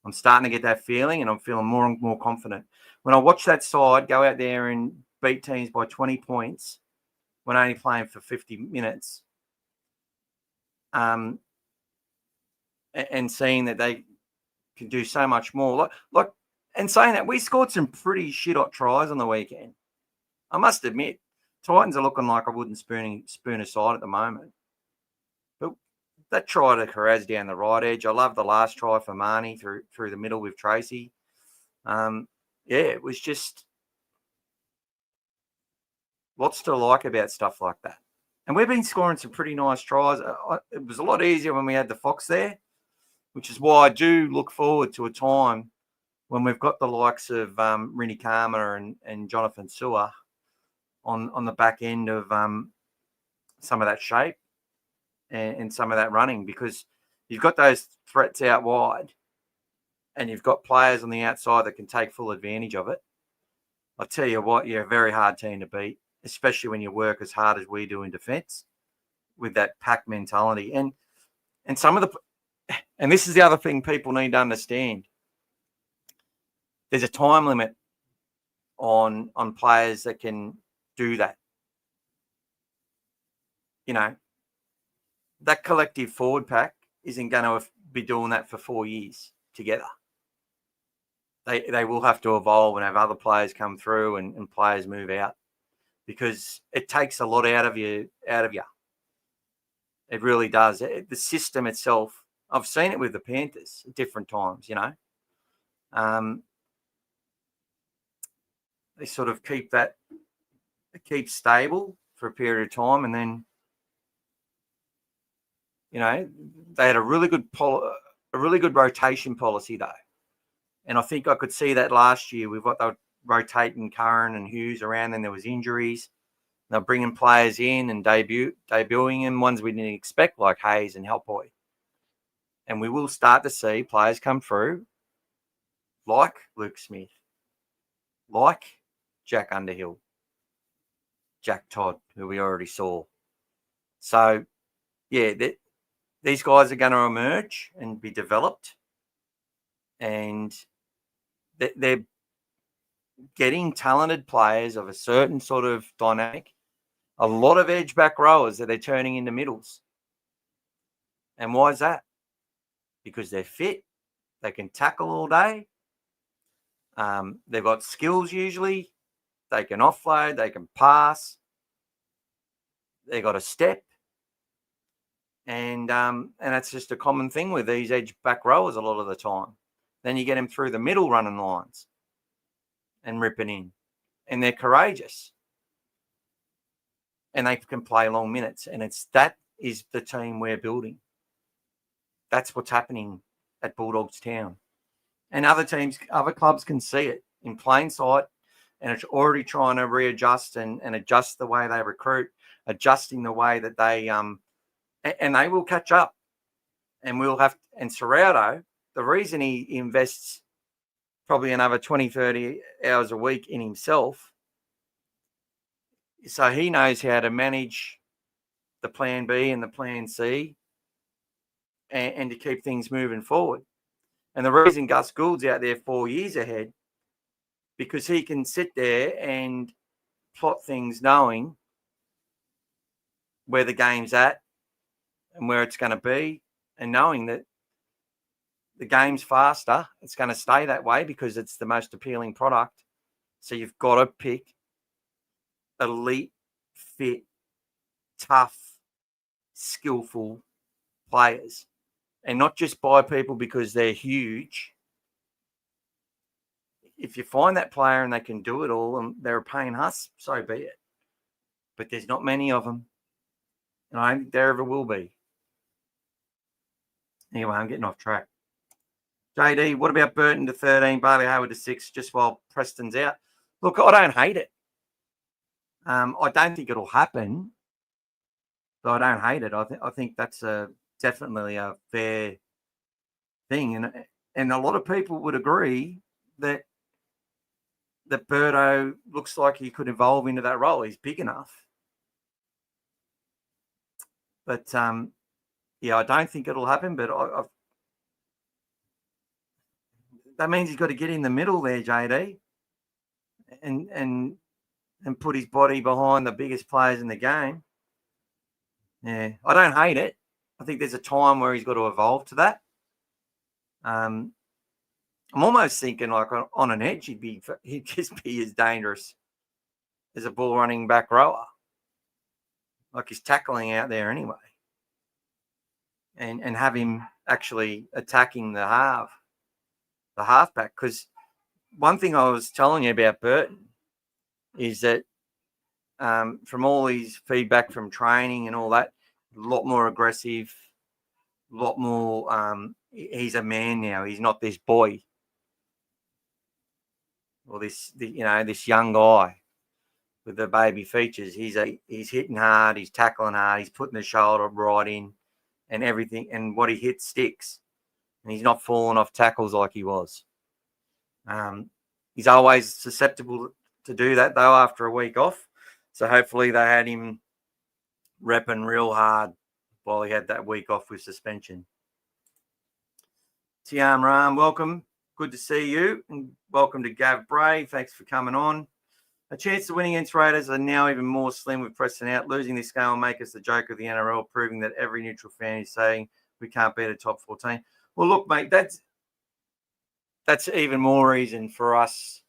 I'm starting to get that feeling and I'm feeling more and more confident. When I watch that side go out there and beat teams by 20 points when only playing for 50 minutes, and seeing that they can do so much more. And saying that, we scored some pretty shit-hot tries on the weekend. I must admit, Titans are looking like a wooden spoon aside at the moment. But that try to Carraz down the right edge, I love the last try for Marnie through the middle with Tracy. It was just lots to like about stuff like that. And we've been scoring some pretty nice tries. It was a lot easier when we had the Fox there, which is why I do look forward to a time when we've got the likes of Rini Karma and Jonathan Sewer on the back end of some of that shape and some of that running, because you've got those threats out wide and you've got players on the outside that can take full advantage of it, I tell you what, you're a very hard team to beat, especially when you work as hard as we do in defence with that pack mentality. And some of the, and this is the other thing people need to understand. There's a time limit on players that can do that. You know, that collective forward pack isn't going to be doing that for 4 years together. They will have to evolve and have other players come through and players move out, because it takes a lot out of you. It really does. The system itself, I've seen it with the Panthers at different times, you know. They sort of keep stable for a period of time, and then, you know, they had a really good rotation policy though. And I think I could see that last year with what they were rotating Curran and Hughes around. Then there was injuries. They're bringing players in and debuting them, ones we didn't expect, like Hayes and Helpoy. And we will start to see players come through like Luke Smith, like Jack Underhill, Jack Todd, who we already saw. So, yeah, these guys are going to emerge and be developed. And they're getting talented players of a certain sort of dynamic. A lot of edge back rowers that they're turning into middles. And why is that? Because they're fit. They can tackle all day. They've got skills usually. They can offload. They can pass. They got a step. And that's just a common thing with these edge back rowers a lot of the time. Then you get them through the middle running lines and ripping in. And they're courageous. And they can play long minutes. And that is the team we're building. That's what's happening at Bulldogs Town. And other clubs can see it in plain sight. And it's already trying to readjust and adjust the way they recruit, adjusting the way that they and they will catch up. And and Serrato, the reason he invests probably another 20, 30 hours a week in himself, so he knows how to manage the plan B and the plan C and to keep things moving forward. And the reason Gus Gould's out there 4 years ahead, because he can sit there and plot things knowing where the game's at and where it's going to be, and knowing that the game's faster. It's going to stay that way because it's the most appealing product. So you've got to pick elite, fit, tough, skillful players, and not just buy people because they're huge. If you find that player and they can do it all and they're a pain huss, so be it. But there's not many of them. And I don't think there ever will be. Anyway, I'm getting off track. JD, what about Burton to 13, Bailey Hayward to 6, just while Preston's out? Look, I don't hate it. I don't think it'll happen, but I don't hate it. I think that's definitely a fair thing. And a lot of people would agree that Birdo looks like he could evolve into that role. He's big enough. But, yeah, I don't think it'll happen, but that means he's got to get in the middle there, JD, and put his body behind the biggest players in the game. Yeah, I don't hate it. I think there's a time where he's got to evolve to that. I'm almost thinking like on an edge, he'd just be as dangerous as a ball running back rower. Like he's tackling out there anyway. And have him actually attacking the halfback. Because one thing I was telling you about Burton is that from all his feedback from training and all that, a lot more aggressive, a lot more. He's a man now. He's not this boy or this young guy with the baby features. He's hitting hard. He's tackling hard. He's putting the shoulder right in, and everything. And what he hits sticks. and he's not falling off tackles like he was. He's always susceptible to do that, though, after a week off. So hopefully they had him repping real hard while he had that week off with suspension. Tiam Ram, welcome. Good to see you. And welcome to Gav Bray. Thanks for coming on. A chance to win against Raiders are now even more slim with Preston out. Losing this game will make us the joke of the NRL, proving that every neutral fan is saying we can't beat a top 14. Well, look, mate, that's even more reason for us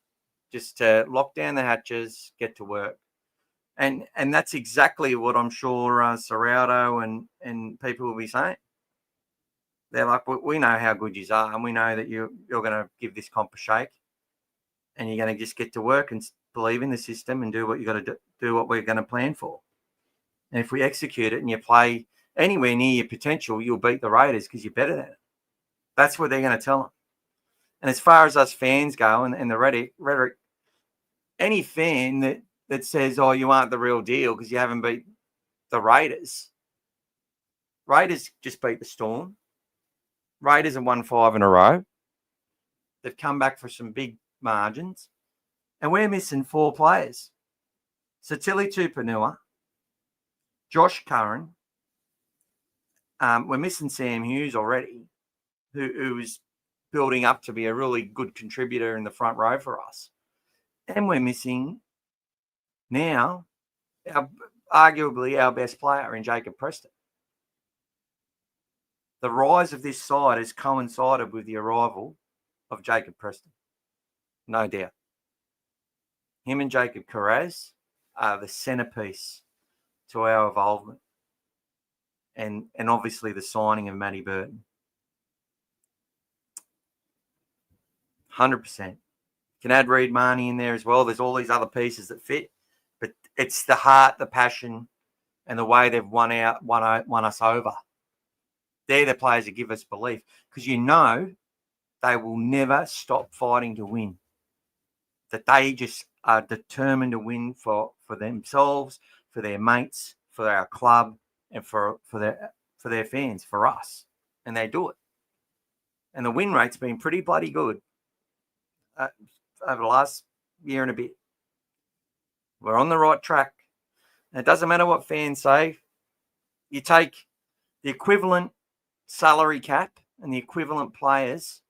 just to lock down the hatches, get to work. And that's exactly what I'm sure Serrado and people will be saying. They're like, we know how good you are, and we know that you're going to give this comp a shake, and you're going to just get to work and believe in the system and do what you got to do what we're going to plan for. And if we execute it and you play anywhere near your potential, you'll beat the Raiders because you're better than it. That's what they're going to tell them. And as far as us fans go and the rhetoric, any fan that says, oh, you aren't the real deal because you haven't beat the Raiders. Raiders just beat the Storm. Raiders have won 5 in a row. They've come back for some big margins. And we're missing 4 players. Satili Tupanua, Josh Curran. We're missing Sam Hughes already, who is building up to be a really good contributor in the front row for us. And we're missing now arguably our best player in Jacob Preston. The rise of this side has coincided with the arrival of Jacob Preston. No doubt. Him and Jacob Carraz are the centerpiece to our involvement. And obviously the signing of Matty Burton. 100%. Can add Reid Marnie in there as well. There's all these other pieces that fit. But it's the heart, the passion, and the way they've won us over. They're the players that give us belief. Because you know they will never stop fighting to win. That they just are determined to win for themselves, for their mates, for our club, and for their fans, for us. And they do it. And the win rate's been pretty bloody good over the last year and a bit. We're on the right track. And it doesn't matter what fans say. You take the equivalent salary cap and the equivalent players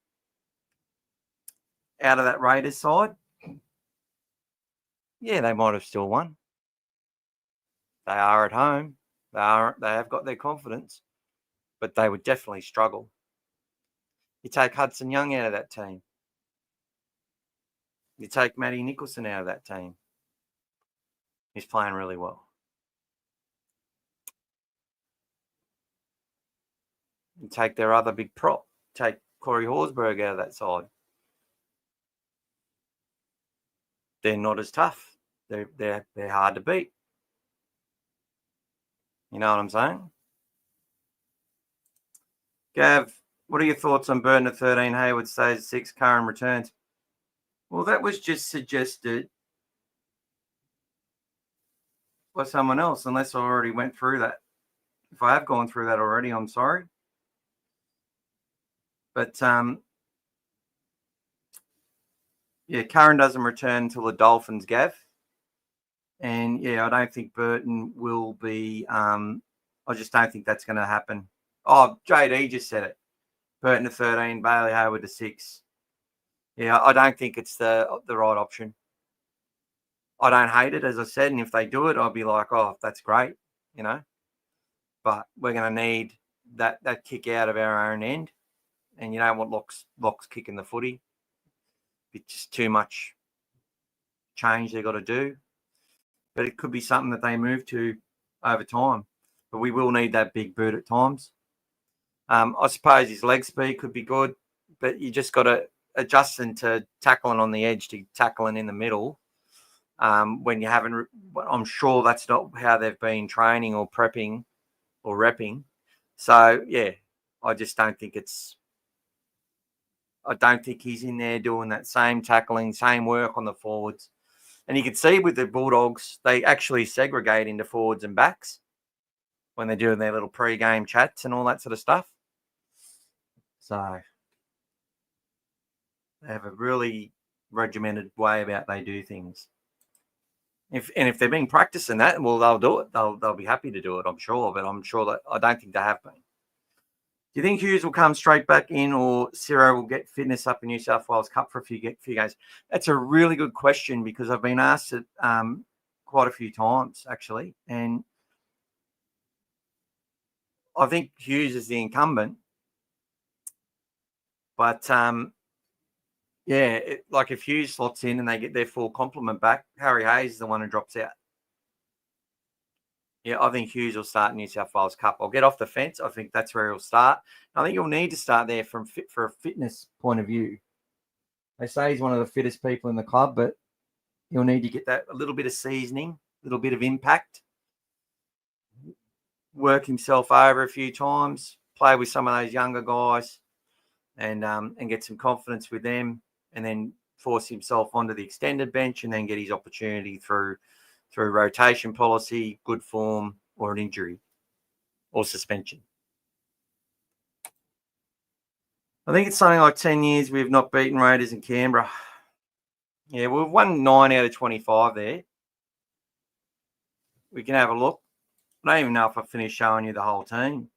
out of that Raiders side. Yeah, they might have still won. They are at home. They have got their confidence, but they would definitely struggle. You take Hudson Young out of that team. You take Matty Nicholson out of that team. He's playing really well. You take their other big prop. Take Corey Horsburgh out of that side. They're not as tough. They're hard to beat. You know what I'm saying? Gav, what are your thoughts on Burton at 13, Hayward stays at 6, Curran returns? Well, that was just suggested by someone else, unless I already went through that. If I have gone through that already, I'm sorry. But, yeah, Curran doesn't return until the Dolphins, Gav. And, yeah, I don't think Burton will be I just don't think that's going to happen. Oh, JD just said it. Burton to 13, Bailey Hayward to 6. Yeah, I don't think it's the right option. I don't hate it, as I said, and if they do it, I'll be like, oh, that's great, you know. But we're going to need that kick out of our own end. And you don't want Locks kicking the footy. It's just too much change they've got to do. But it could be something that they move to over time. But we will need that big boot at times. I suppose his leg speed could be good, but you just got to adjust into tackling on the edge to tackling in the middle. When you haven't, I'm sure that's not how they've been training or prepping or repping. So, yeah, I just don't think I don't think he's in there doing that same tackling, same work on the forwards. And you can see with the Bulldogs, they actually segregate into forwards and backs when they're doing their little pre-game chats and all that sort of stuff. So, They have a really regimented way about they do things. If they've been practicing that, well, they'll do it. They'll be happy to do it, I'm sure. But I'm sure that I don't think they have been. Do you think Hughes will come straight back in, or Ciro will get fitness up in New South Wales Cup for a few games? That's a really good question, because I've been asked it quite a few times, actually. And I think Hughes is the incumbent. But, like if Hughes slots in and they get their full complement back, Harry Hayes is the one who drops out. Yeah, I think Hughes will start New South Wales Cup. I'll get off the fence. I think that's where he'll start. I think he'll need to start there for a fitness point of view. They say he's one of the fittest people in the club, but he'll need to get that a little bit of seasoning, a little bit of impact, work himself over a few times, play with some of those younger guys, and get some confidence with them, and then force himself onto the extended bench, and then get his opportunity through rotation policy, good form, or an injury or suspension. I think it's something like 10 years we've not beaten Raiders in Canberra. Yeah, we've won 9 out of 25 there. We can have a look. I don't even know if I finished showing you the whole team.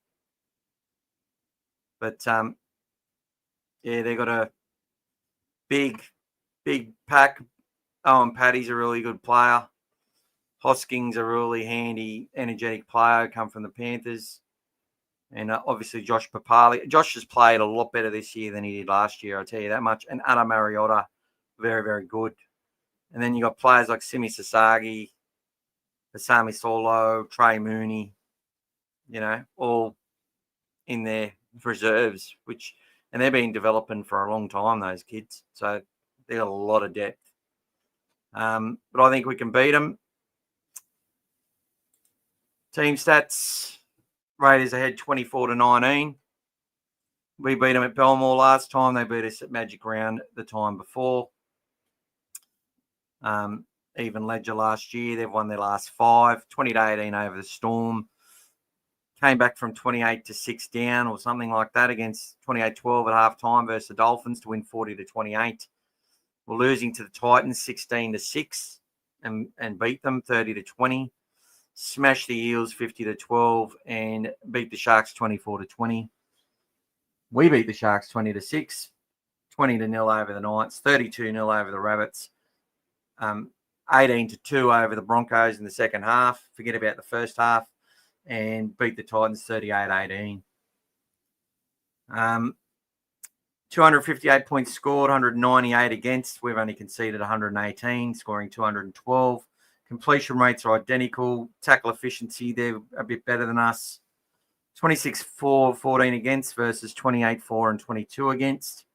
But, they've got a big pack. Owen Paddy's a really good player. Hosking's a really handy, energetic player, come from the Panthers. And obviously Josh Papali. Josh has played a lot better this year than he did last year, I'll tell you that much. And Adam Mariota, very, very good. And then you got players like Simi Sasagi, Asami Solo, Trey Mooney, all in their reserves, and they've been developing for a long time, those kids. So they got a lot of depth. But I think we can beat them. Team stats, Raiders ahead 24-19. We beat them at Belmore last time. They beat us at Magic Round the time before. Even Ledger last year, they've won their last 5, 20-18 over the Storm. Came back from 28-6 down or something like that against 28-12 at half time versus the Dolphins to win 40-28. We're losing to the Titans 16-6 and beat them 30-20. Smashed the Eels 50-12 and beat the Sharks 24-20. We beat the Sharks 20-6, 20-0 over the Knights, 32-0 over the Rabbits, 18-2 over the Broncos in the second half. Forget about the first half. And beat the Titans 38-18. 258 points scored, 198 against. We've only conceded 118, scoring 212. Completion rates are identical. Tackle efficiency, they're a bit better than us. 26-4, 14 against versus 28-4 and 22 against.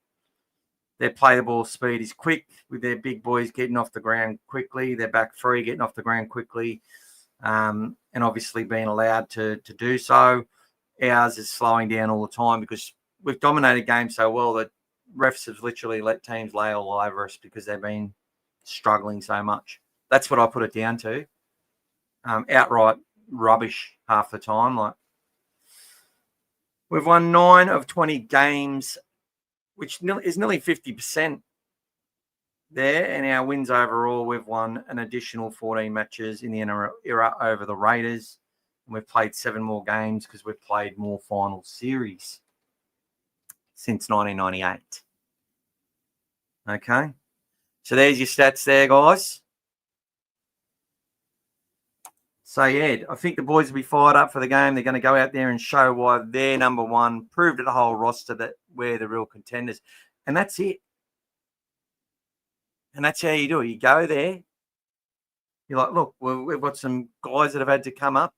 Their play the ball speed is quick, with their big boys getting off the ground quickly. Their back three getting off the ground quickly. And obviously being allowed to do so. Ours is slowing down all the time because we've dominated games so well that refs have literally let teams lay all over us because they've been struggling so much. That's what I put it down to. Outright rubbish half the time. We've won 9 of 20 games, which is nearly 50%. There, and our wins overall, we've won an additional 14 matches in the era over the Raiders, and we've played 7 more games because we've played more final series since 1998. Okay, so there's your stats there, guys. So, yeah, I think the boys will be fired up for the game. They're going to go out there and show why they're number one, prove to the whole roster that we're the real contenders, and that's it. And that's how you do it. You go there. You're like, look, we've got some guys that have had to come up.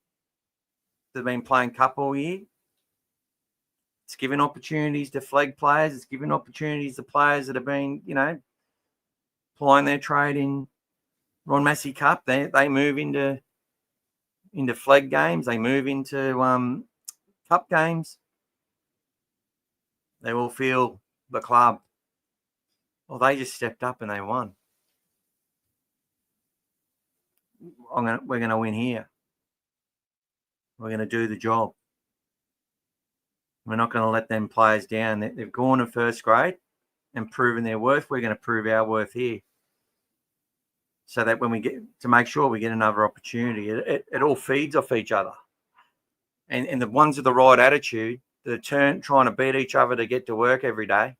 They've been playing cup all year. It's giving opportunities to flag players. It's giving opportunities to players that have been, plying their trade in Ron Massey Cup. They move into flag games. They move into cup games. They will feel the club. Well, they just stepped up and they won. We're going to win here. We're going to do the job. We're not going to let them players down. They've gone in first grade. and proving their worth, we're going to prove our worth here. So that when we get to make sure we get another opportunity, it all feeds off each other. And the ones with the right attitude, the trying to beat each other to get to work every day,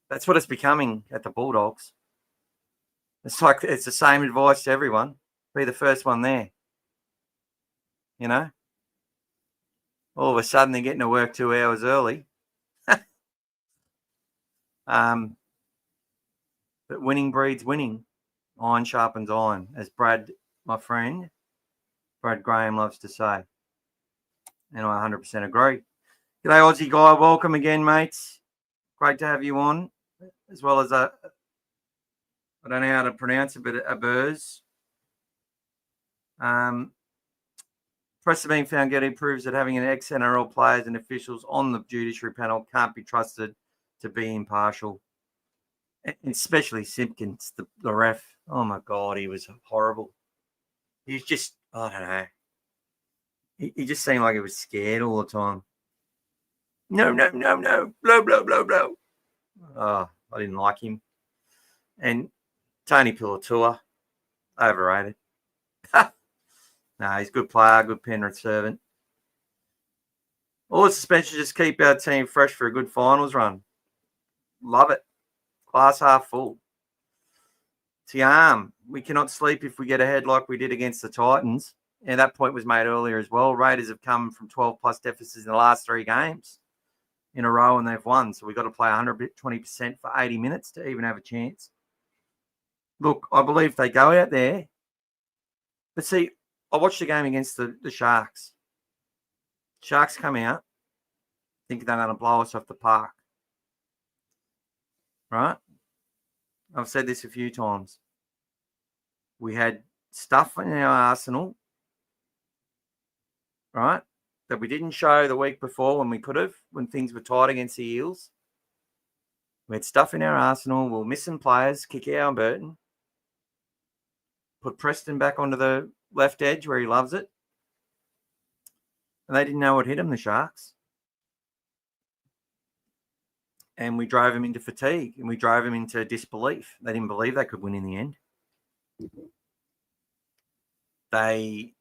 that's what it's becoming at the Bulldogs. It's the same advice to everyone. Be the first one there. You know? All of a sudden they're getting to work 2 hours early. But winning breeds winning. Iron sharpens iron, as my friend, Brad Graham loves to say. And I 100% agree. G'day, Aussie guy. Welcome again, mates. Great to have you on, as well as I don't know how to pronounce it, but a Burrs. Preston being found guilty proves that having an ex-NRL players and officials on the judiciary panel can't be trusted to be impartial. Especially Simpkins, the ref. Oh, my God, he was horrible. He was just, I don't know. He just seemed like he was scared all the time. No. Blow, blow, blow, blow. Oh, I didn't like him. And Tony Pilatua, overrated. No, he's a good player, good Penrith servant. All the suspensions just keep our team fresh for a good finals run. Love it. Glass half full. Tiam, we cannot sleep if we get ahead like we did against the Titans. And that point was made earlier as well. Raiders have come from 12-plus deficits in the last 3 games in a row, and they've won. So we've got to play 120% for 80 minutes to even have a chance. Look, I believe they go out there. But see, I watched the game against the Sharks. Sharks come out thinking they're going to blow us off the park. Right? I've said this a few times. We had stuff in our arsenal, right, that we didn't show the week before when we could have, when things were tight against the Eels. We had stuff in our arsenal. We're missing players. Kikau and Burton. Put Preston back onto the left edge where he loves it. And they didn't know what hit him, the Sharks. And we drove him into fatigue, and we drove him into disbelief. They didn't believe they could win in the end. It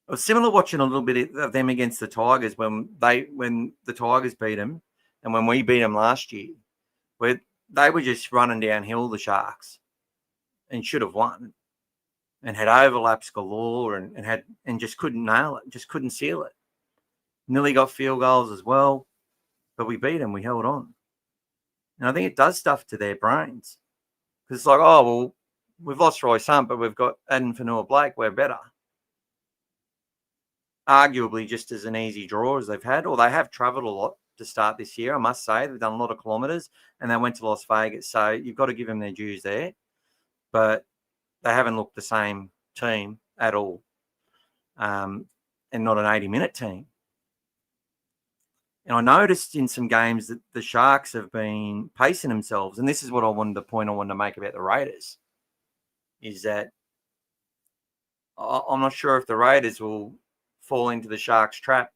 was similar watching a little bit of them against the Tigers when the Tigers beat them, and when we beat them last year, where they were just running downhill, the Sharks, and should have won, and had overlaps galore, and just couldn't nail it, just couldn't seal it. Nearly got field goals as well, but we beat them. We held on. And I think it does stuff to their brains. Because it's like, oh, well, we've lost Royce Hunt, but we've got Aden Fanua-Blake. We're better. Arguably just as an easy draw as they've had, or they have travelled a lot to start this year, I must say. They've done a lot of kilometres, and they went to Las Vegas. So you've got to give them their dues there. But they haven't looked the same team at all, and not an 80-minute team. And I noticed in some games that the Sharks have been pacing themselves. And this is what the point I wanted to make about the Raiders, is that I'm not sure if the Raiders will fall into the Sharks' trap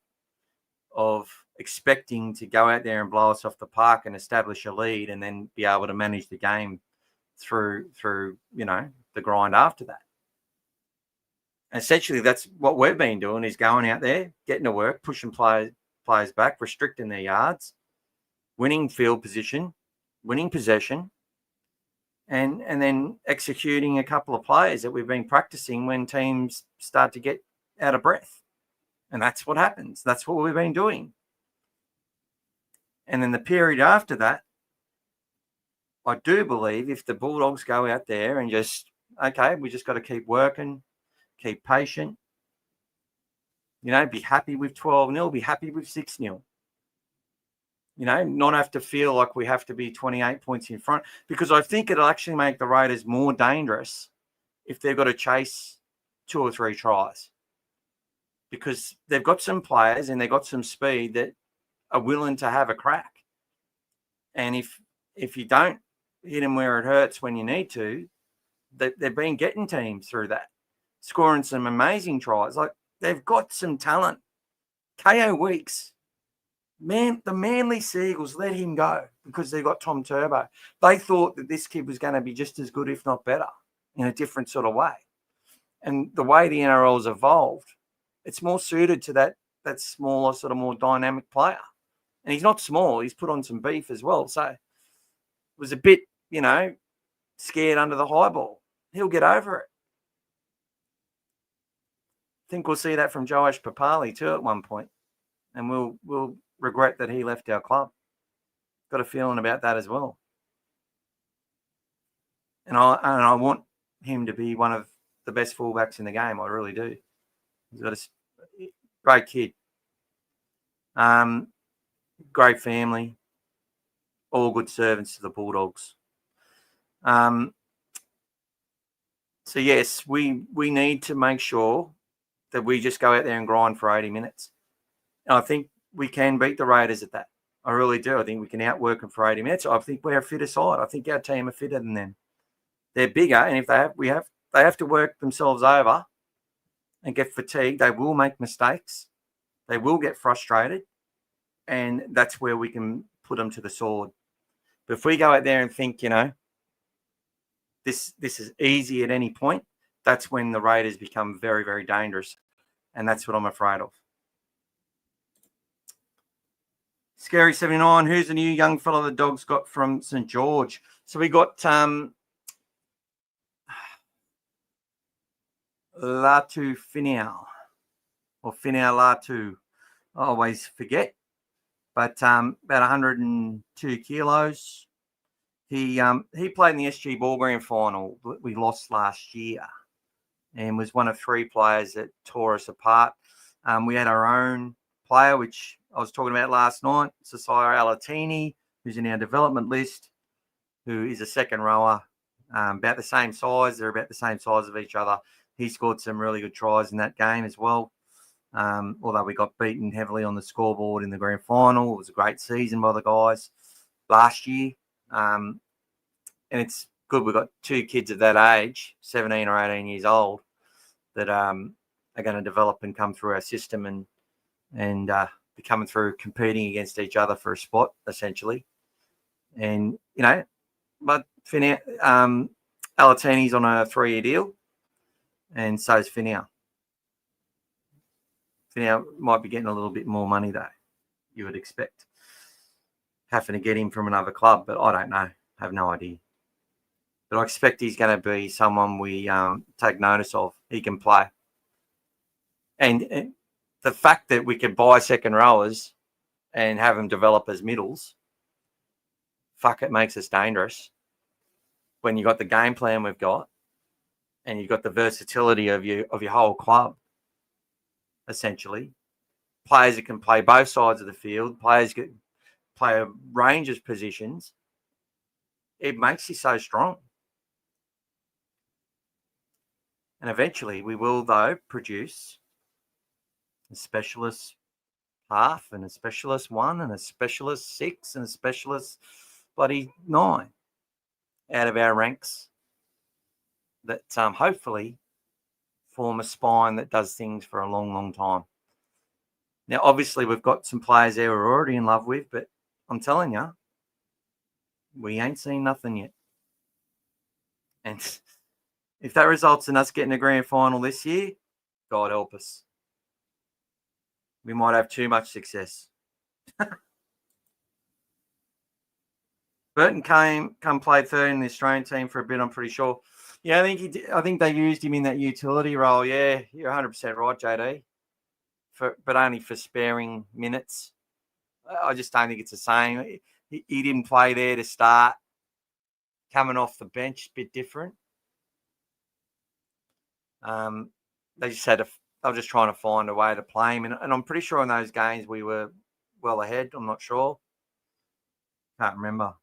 of expecting to go out there and blow us off the park and establish a lead and then be able to manage the game through the grind after that. And essentially, that's what we've been doing, is going out there, getting to work, pushing players back, restricting their yards, winning field position, winning possession, and then executing a couple of plays that we've been practicing when teams start to get out of breath. And that's what happens. That's what we've been doing. And then the period after that, I do believe if the Bulldogs go out there and just, okay, we just got to keep working, keep patient, be happy with 12-0, be happy with 6-0. Not have to feel like we have to be 28 points in front, because I think it'll actually make the Raiders more dangerous if they've got to chase 2 or 3 tries, because they've got some players and they've got some speed that are willing to have a crack. And if you don't hit them where it hurts when you need to, they've been getting teams through that, scoring some amazing tries. Like, they've got some talent. KO Weeks, man, the Manly Seagulls, let him go. because they got Tom Turbo. They thought that this kid was going to be just as good, if not better, in a different sort of way. And the way the NRL has evolved, it's more suited to that smaller, sort of more dynamic player. And he's not small. He's put on some beef as well. So it was a bit, scared under the high ball. He'll get over it. I think we'll see that from Joash Papali too at one point. And we'll regret that he left our club. Got a feeling about that as well. And I want him to be one of the best fullbacks in the game. I really do. He's got a great kid. Great family. All good servants to the Bulldogs. So yes, we need to make sure that we just go out there and grind for 80 minutes. And I think we can beat the Raiders at that. I really do. I think we can outwork them for 80 minutes. I think we're a fitter side. I think our team are fitter than them. They're bigger, and if they have to work themselves over and get fatigued. They will make mistakes. They will get frustrated, and that's where we can put them to the sword. But if we go out there and think, this is easy at any point, that's when the Raiders become very, very dangerous, and that's what I'm afraid of. Scary 79, who's the new young fellow the Dogs got from St. George? So we got Latu Finau, or Finau Latu. I always forget. But about 102 kilos. He played in the SG Ball Grand Final that we lost last year and was one of three players that tore us apart. We had our own player, which I was talking about last night, Sasaya Alatini, who's in our development list, who is a second rower, about the same size. They're about the same size of each other. He scored some really good tries in that game as well. Although we got beaten heavily on the scoreboard in the grand final. It was a great season by the guys last year. And it's good we've got two kids of that age, 17 or 18 years old, that are going to develop and come through our system and be coming through competing against each other for a spot, essentially. And, but Alatini's on a 3-year deal, and so is Finau. Finau might be getting a little bit more money, though, you would expect. Having to get him from another club, but I don't know. I have no idea. But I expect he's going to be someone we take notice of. He can play. And the fact that we can buy second rowers and have them develop as middles, it makes us dangerous. When you've got the game plan we've got and you've got the versatility of your whole club, essentially. Players that can play both sides of the field, players that play a range of positions, it makes you so strong. And eventually we will, though, produce a specialist half and a specialist 1 and a specialist 6 and a specialist bloody 9 out of our ranks that hopefully form a spine that does things for a long, long time. Now, obviously, we've got some players there we're already in love with, but I'm telling you, we ain't seen nothing yet. And if that results in us getting a grand final this year, God help us. We might have too much success. Burton come played third in the Australian team for a bit, I'm pretty sure. Yeah, I think they used him in that utility role. Yeah, you're 100% right, JD. But only for sparing minutes. I just don't think it's the same. He didn't play there to start. Coming off the bench, a bit different. They just they were just trying to find a way to play him. And I'm pretty sure in those games we were well ahead. I'm not sure. Can't remember.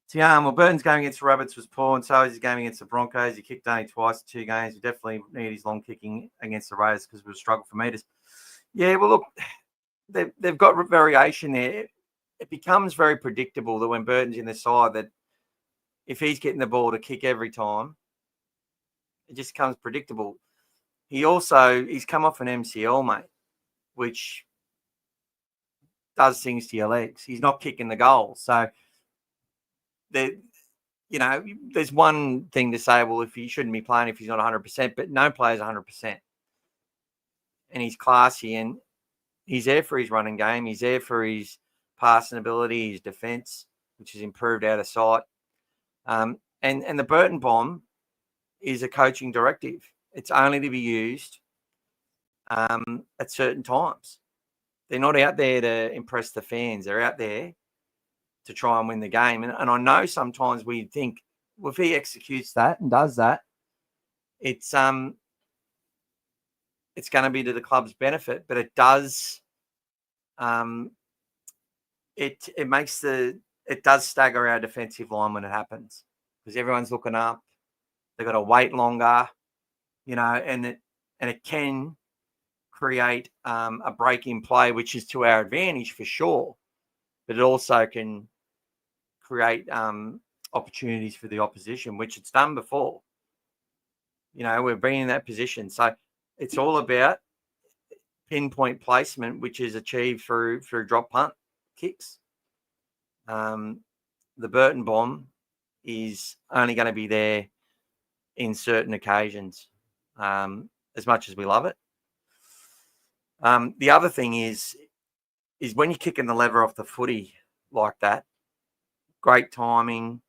So, well, Burton's game against the Rabbits was poor, and so is his game against the Broncos. He kicked only twice in 2 games. We definitely need his long kicking against the Raiders because we struggle for meters. Yeah, well, look, they've got variation there. It becomes very predictable that when Burton's in the side, that if he's getting the ball to kick every time, it just becomes predictable. He's come off an MCL, mate, which does things to your legs. He's not kicking the goal. So, there's one thing to say, well, if he shouldn't be playing if he's not 100%, but no player's 100%. And he's classy, and he's there for his running game. He's there for his passing ability, his defence, which has improved out of sight. And the Burton bomb is a coaching directive. It's only to be used at certain times. They're not out there to impress the fans. They're out there to try and win the game. And I know sometimes we think, well, if he executes that and does that, it's going to be to the club's benefit. But it does, it does stagger our defensive line when it happens, because everyone's looking up. They've got to wait longer, and it can create a break in play, which is to our advantage for sure. But it also can create opportunities for the opposition, which it's done before. We've been in that position. So it's all about pinpoint placement, which is achieved through drop punt kicks. The Burton bomb is only going to be there in certain occasions, as much as we love it. The other thing is when you're kicking the lever off the footy like that, great timing.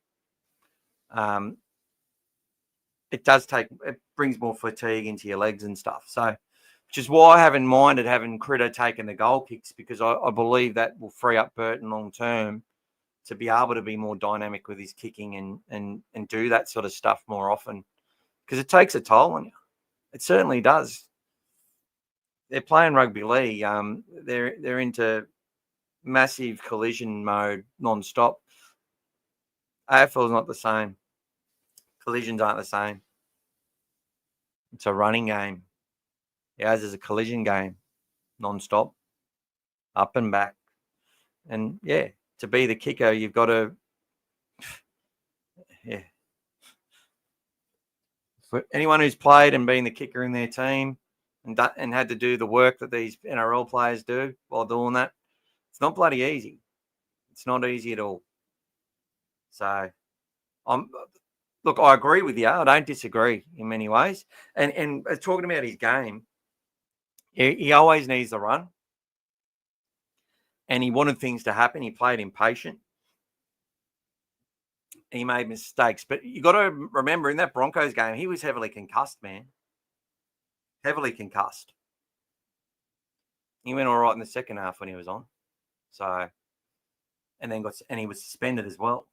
It brings more fatigue into your legs and stuff. So, which is why I haven't minded having Critter taking the goal kicks, because I believe that will free up Burton long term to be able to be more dynamic with his kicking and do that sort of stuff more often, because it takes a toll on you. It certainly does. They're playing rugby league. They're into massive collision mode non-stop. AFL is not the same. Collisions aren't the same. It's a running game. Ours is a collision game, non-stop, up and back. And, yeah, to be the kicker, you've got to, yeah. For anyone who's played and been the kicker in their team and had to do the work that these NRL players do while doing that, it's not bloody easy. It's not easy at all. So, look, I agree with you. I don't disagree in many ways. And talking about his game, he always needs the run. And he wanted things to happen. He played impatient. He made mistakes. But you got to remember, in that Broncos game, he was heavily concussed, man. Heavily concussed. He went all right in the second half when he was on. So, and he was suspended as well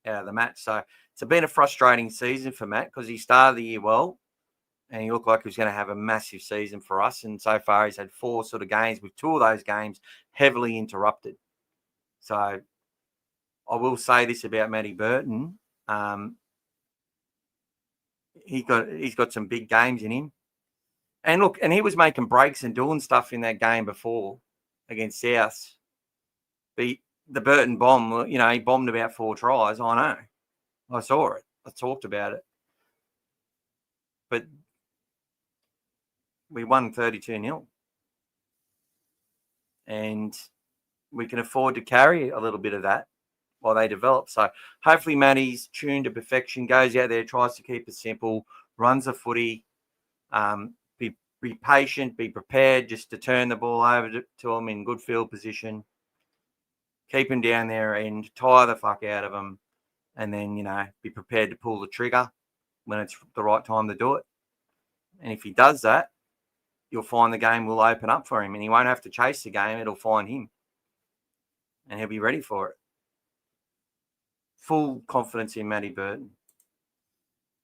out of the match. So it's been a frustrating season for Matt, because he started the year well and he looked like he was going to have a massive season for us. And so far he's had 4 sort of games, with 2 of those games heavily interrupted. So I will say this about Matty Burton. He's got some big games in him. And look, and he was making breaks and doing stuff in that game before against South. The Burton bomb, he bombed about 4 tries. I know. I saw it. I talked about it. But we won 32-0. And we can afford to carry a little bit of that while they develop. So hopefully Matty's tuned to perfection, goes out there, tries to keep it simple, runs the footy, be patient, be prepared just to turn the ball over to him in good field position, keep him down there and tire the fuck out of him, and then, be prepared to pull the trigger when it's the right time to do it. And if he does that, you'll find the game will open up for him, and he won't have to chase the game. It'll find him, and he'll be ready for it. Full confidence in Matty Burton.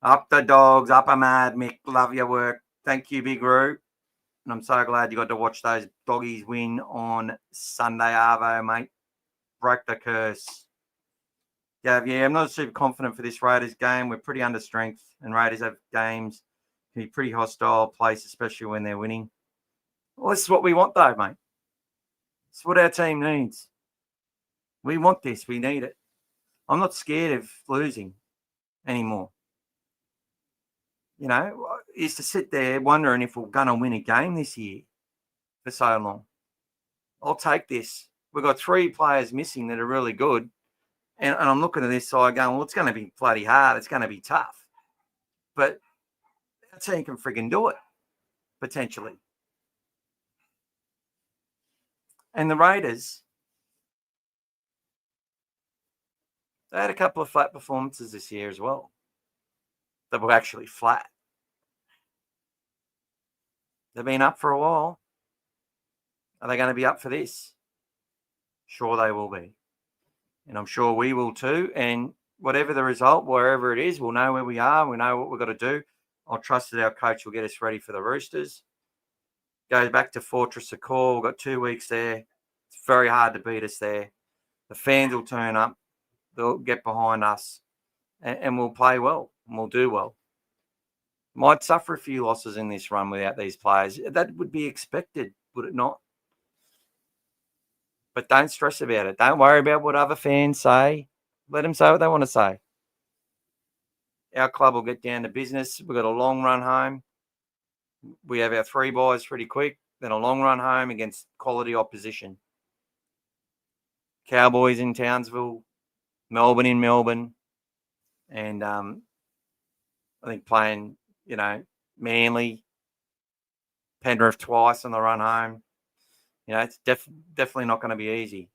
Up the Dogs, up a mad, Mick. Love your work. Thank you, Big Roo. And I'm so glad you got to watch those doggies win on Sunday, Arvo, mate. Broke the curse. Yeah, I'm not super confident for this Raiders game. We're pretty under strength, and Raiders have games can be pretty hostile place, especially when they're winning. Well, this is what we want, though, mate. It's what our team needs. We want this. We need it. I'm not scared of losing anymore. I used to sit there wondering if we're going to win a game this year for so long. I'll take this We've got 3 players missing that are really good. And I'm looking at this side going, well, it's going to be bloody hard. It's going to be tough. But our team can frigging do it, potentially. And the Raiders, they had a couple of flat performances this year as well. That were actually flat. They've been up for a while. Are they going to be up for this? Sure they will be. And I'm sure we will too. And whatever the result, wherever it is, we'll know where we are. We know what we've got to do. I'll trust that our coach will get us ready for the Roosters. Goes back to Fortress of Core. We've got 2 weeks there. It's very hard to beat us there. The fans will turn up. They'll get behind us. And we'll play well. And we'll do well. Might suffer a few losses in this run without these players. That would be expected, would it not? But don't stress about it. Don't worry about what other fans say. Let them say what they want to say. Our club will get down to business. We've got a long run home. We have our 3 buys pretty quick. Then a long run home against quality opposition. Cowboys in Townsville. Melbourne in Melbourne. And I think playing, Manly. Penrith twice on the run home. It's definitely not going to be easy.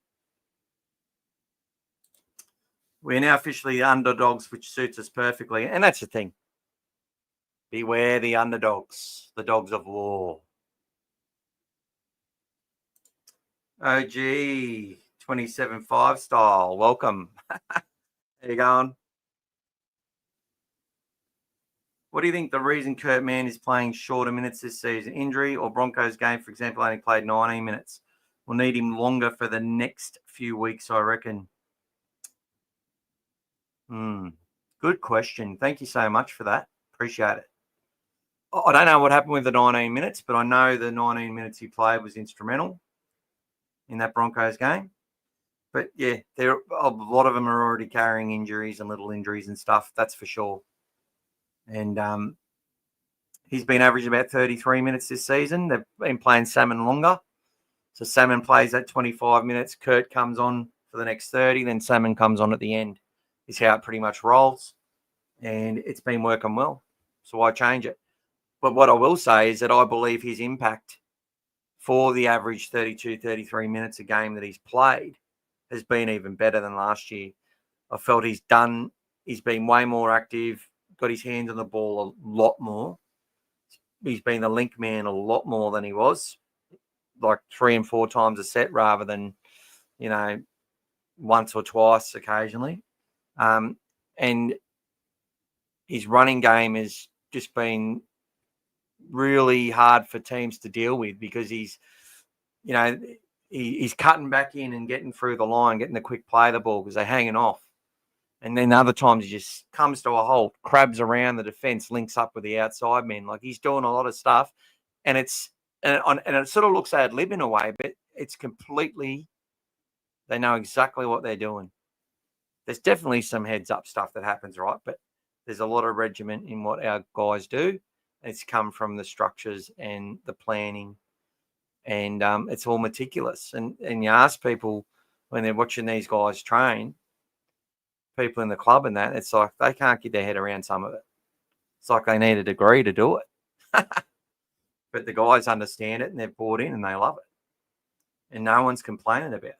We're now officially the underdogs, which suits us perfectly. And that's the thing. Beware the underdogs, the dogs of war. OG 27-5 style. Welcome. How you going? What do you think the reason Kurt Mann is playing shorter minutes this season? Injury or Broncos game, for example, only played 19 minutes. We'll need him longer for the next few weeks, I reckon. Good question. Thank you so much for that. Appreciate it. I don't know what happened with the 19 minutes, but I know the 19 minutes he played was instrumental in that Broncos game. But, yeah, a lot of them are already carrying injuries and little injuries and stuff, that's for sure. And he's been averaging about 33 minutes this season. They've been playing Salmon longer. So Salmon plays that 25 minutes. Kurt comes on for the next 30. Then Salmon comes on at the end. Is how it pretty much rolls. And it's been working well. So why change it? But what I will say is that I believe his impact for the average 32, 33 minutes a game that he's played has been even better than last year. I felt he's been way more active, got his hands on the ball a lot more. He's been the link man a lot more than he was, like 3 and 4 times a set rather than, once or twice occasionally. And his running game has just been really hard for teams to deal with because he's cutting back in and getting through the line, getting the quick play of the ball because they're hanging off. And then other times he just comes to a halt, crabs around the defense, links up with the outside men. Like he's doing a lot of stuff, and it sort of looks ad lib in a way, but it's completely. They know exactly what they're doing. There's definitely some heads up stuff that happens, right? But there's a lot of regiment in what our guys do. It's come from the structures and the planning, and it's all meticulous. And you ask people when they're watching these guys train, people in the club and that, it's like they can't get their head around some of it. It's like they need a degree to do it. But the guys understand it and they've bought in and they love it. And no one's complaining about it.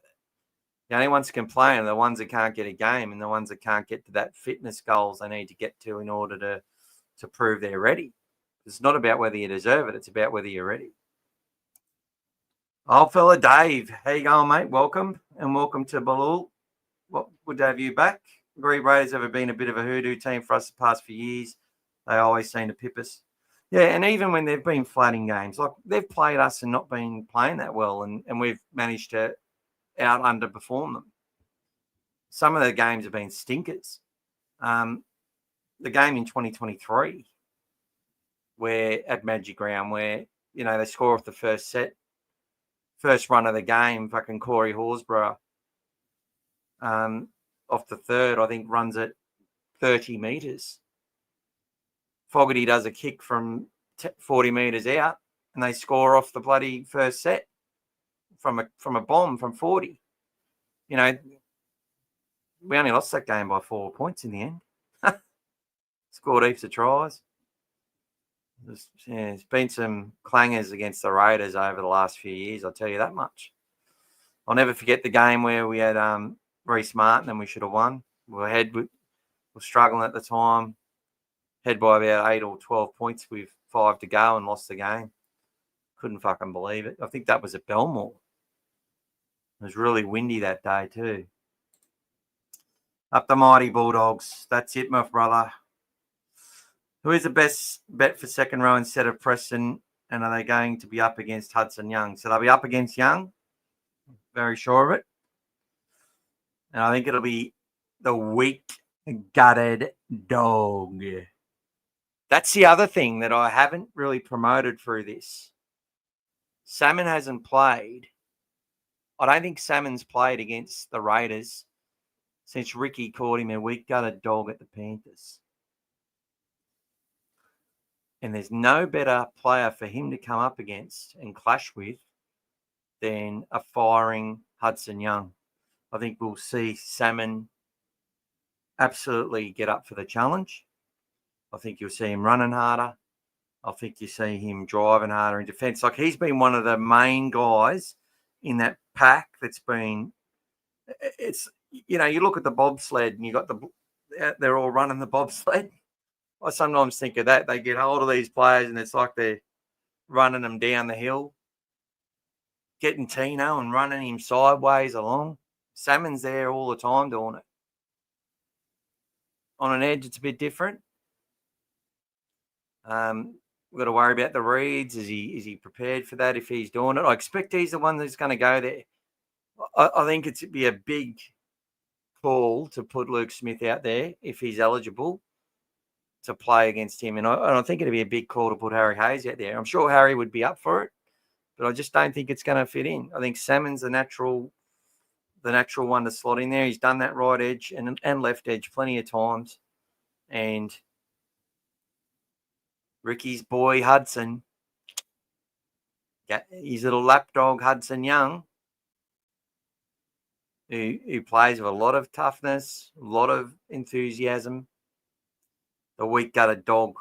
The only ones complaining are the ones that can't get a game and the ones that can't get to that fitness goals they need to get to in order to prove they're ready. It's not about whether you deserve it. It's about whether you're ready. Old fella Dave, how you going, mate? Welcome. And welcome to Balul. Well, good to have you back. Green Raiders have been a bit of a hoodoo team for us the past few years. They always seem to pip us. Yeah, and even when they've been flatting games, like they've played us and not been playing that well, and we've managed to underperform them. Some of the games have been stinkers. The game in 2023, where at Magic Ground, where they score off the first run of the game, fucking Corey Horsburgh. Off the third, I think, runs it 30 metres. Fogarty does a kick from 40 metres out, and they score off the bloody first set from a bomb from 40. you know, we only lost that game by 4 points in the end. Scored heaps of tries. There's been some clangers against the Raiders over the last few years, I'll tell you that much. I'll never forget the game where we had Reece Martin and we should have won. We were struggling at the time. Head by about 8 or 12 points with 5 to go and lost the game. Couldn't fucking believe it. I think that was at Belmore. It was really windy that day too. Up the mighty Bulldogs. That's it, my brother. Who is the best bet for second row instead of Preston? And are they going to be up against Hudson Young? So they'll be up against Young. Very sure of it. And I think it'll be the weak-gutted dog. That's the other thing that I haven't really promoted through this. Salmon hasn't played. I don't think Salmon's played against the Raiders since Ricky called him a weak-gutted dog at the Panthers. And there's no better player for him to come up against and clash with than a firing Hudson Young. I think we'll see Salmon absolutely get up for the challenge. I think you'll see him running harder. I think you see him driving harder in defence. Like, he's been one of the main guys in that pack that's been... It's, you know, you look at the bobsled and you got they're all running the bobsled. I sometimes think of that. They get hold of these players and it's like they're running them down the hill, getting Tino and running him sideways along. Salmon's there all the time doing it. On an edge, it's a bit different. We've got to worry about the reads. Is he prepared for that if he's doing it? I expect he's the one that's going to go there. I think it'd be a big call to put Luke Smith out there if he's eligible to play against him. And I think it'd be a big call to put Harry Hayes out there. I'm sure Harry would be up for it, but I just don't think it's going to fit in. I think Salmon's the natural one to slot in there. He's done that right edge and left edge plenty of times. And Ricky's boy Hudson, his little lapdog Hudson Young, who plays with a lot of toughness, a lot of enthusiasm. The weak-gutted dog,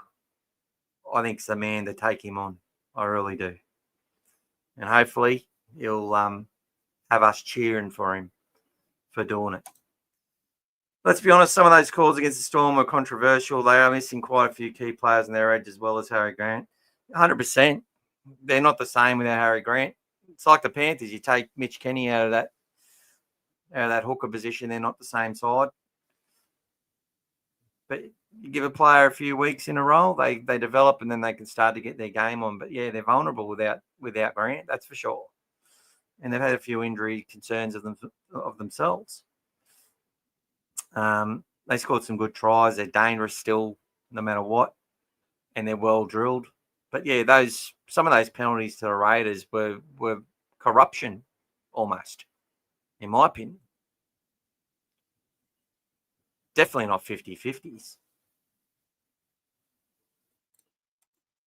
I think, is the man to take him on. I really do. And hopefully he'll have us cheering for him for doing it. Let's be honest, some of those calls against the Storm were controversial. They are missing quite a few key players in their edge as well as Harry Grant. 100%. They're not the same without Harry Grant. It's like the Panthers. You take Mitch Kenny out of that hooker position, they're not the same side. But you give a player a few weeks in a row, they develop and then they can start to get their game on. But yeah, they're vulnerable without Grant, that's for sure. And they've had a few injury concerns of themselves. They scored some good tries. They're dangerous still, no matter what, and they're well drilled. But yeah, some of those penalties to the Raiders were corruption almost, in my opinion. Definitely not 50-50s.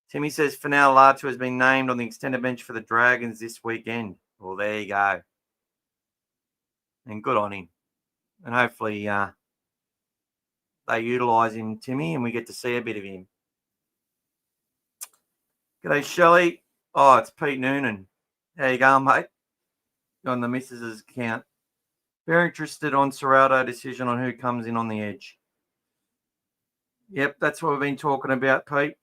Timmy says Fanal Latu has been named on the extended bench for the Dragons this weekend. Well, there you go. And good on him. And hopefully they utilise him, Timmy, and we get to see a bit of him. G'day, Shelley. Oh, it's Pete Noonan. How you going, mate? On the missus' account. Very interested on Serrato decision on who comes in on the edge. Yep, that's what we've been talking about, Pete.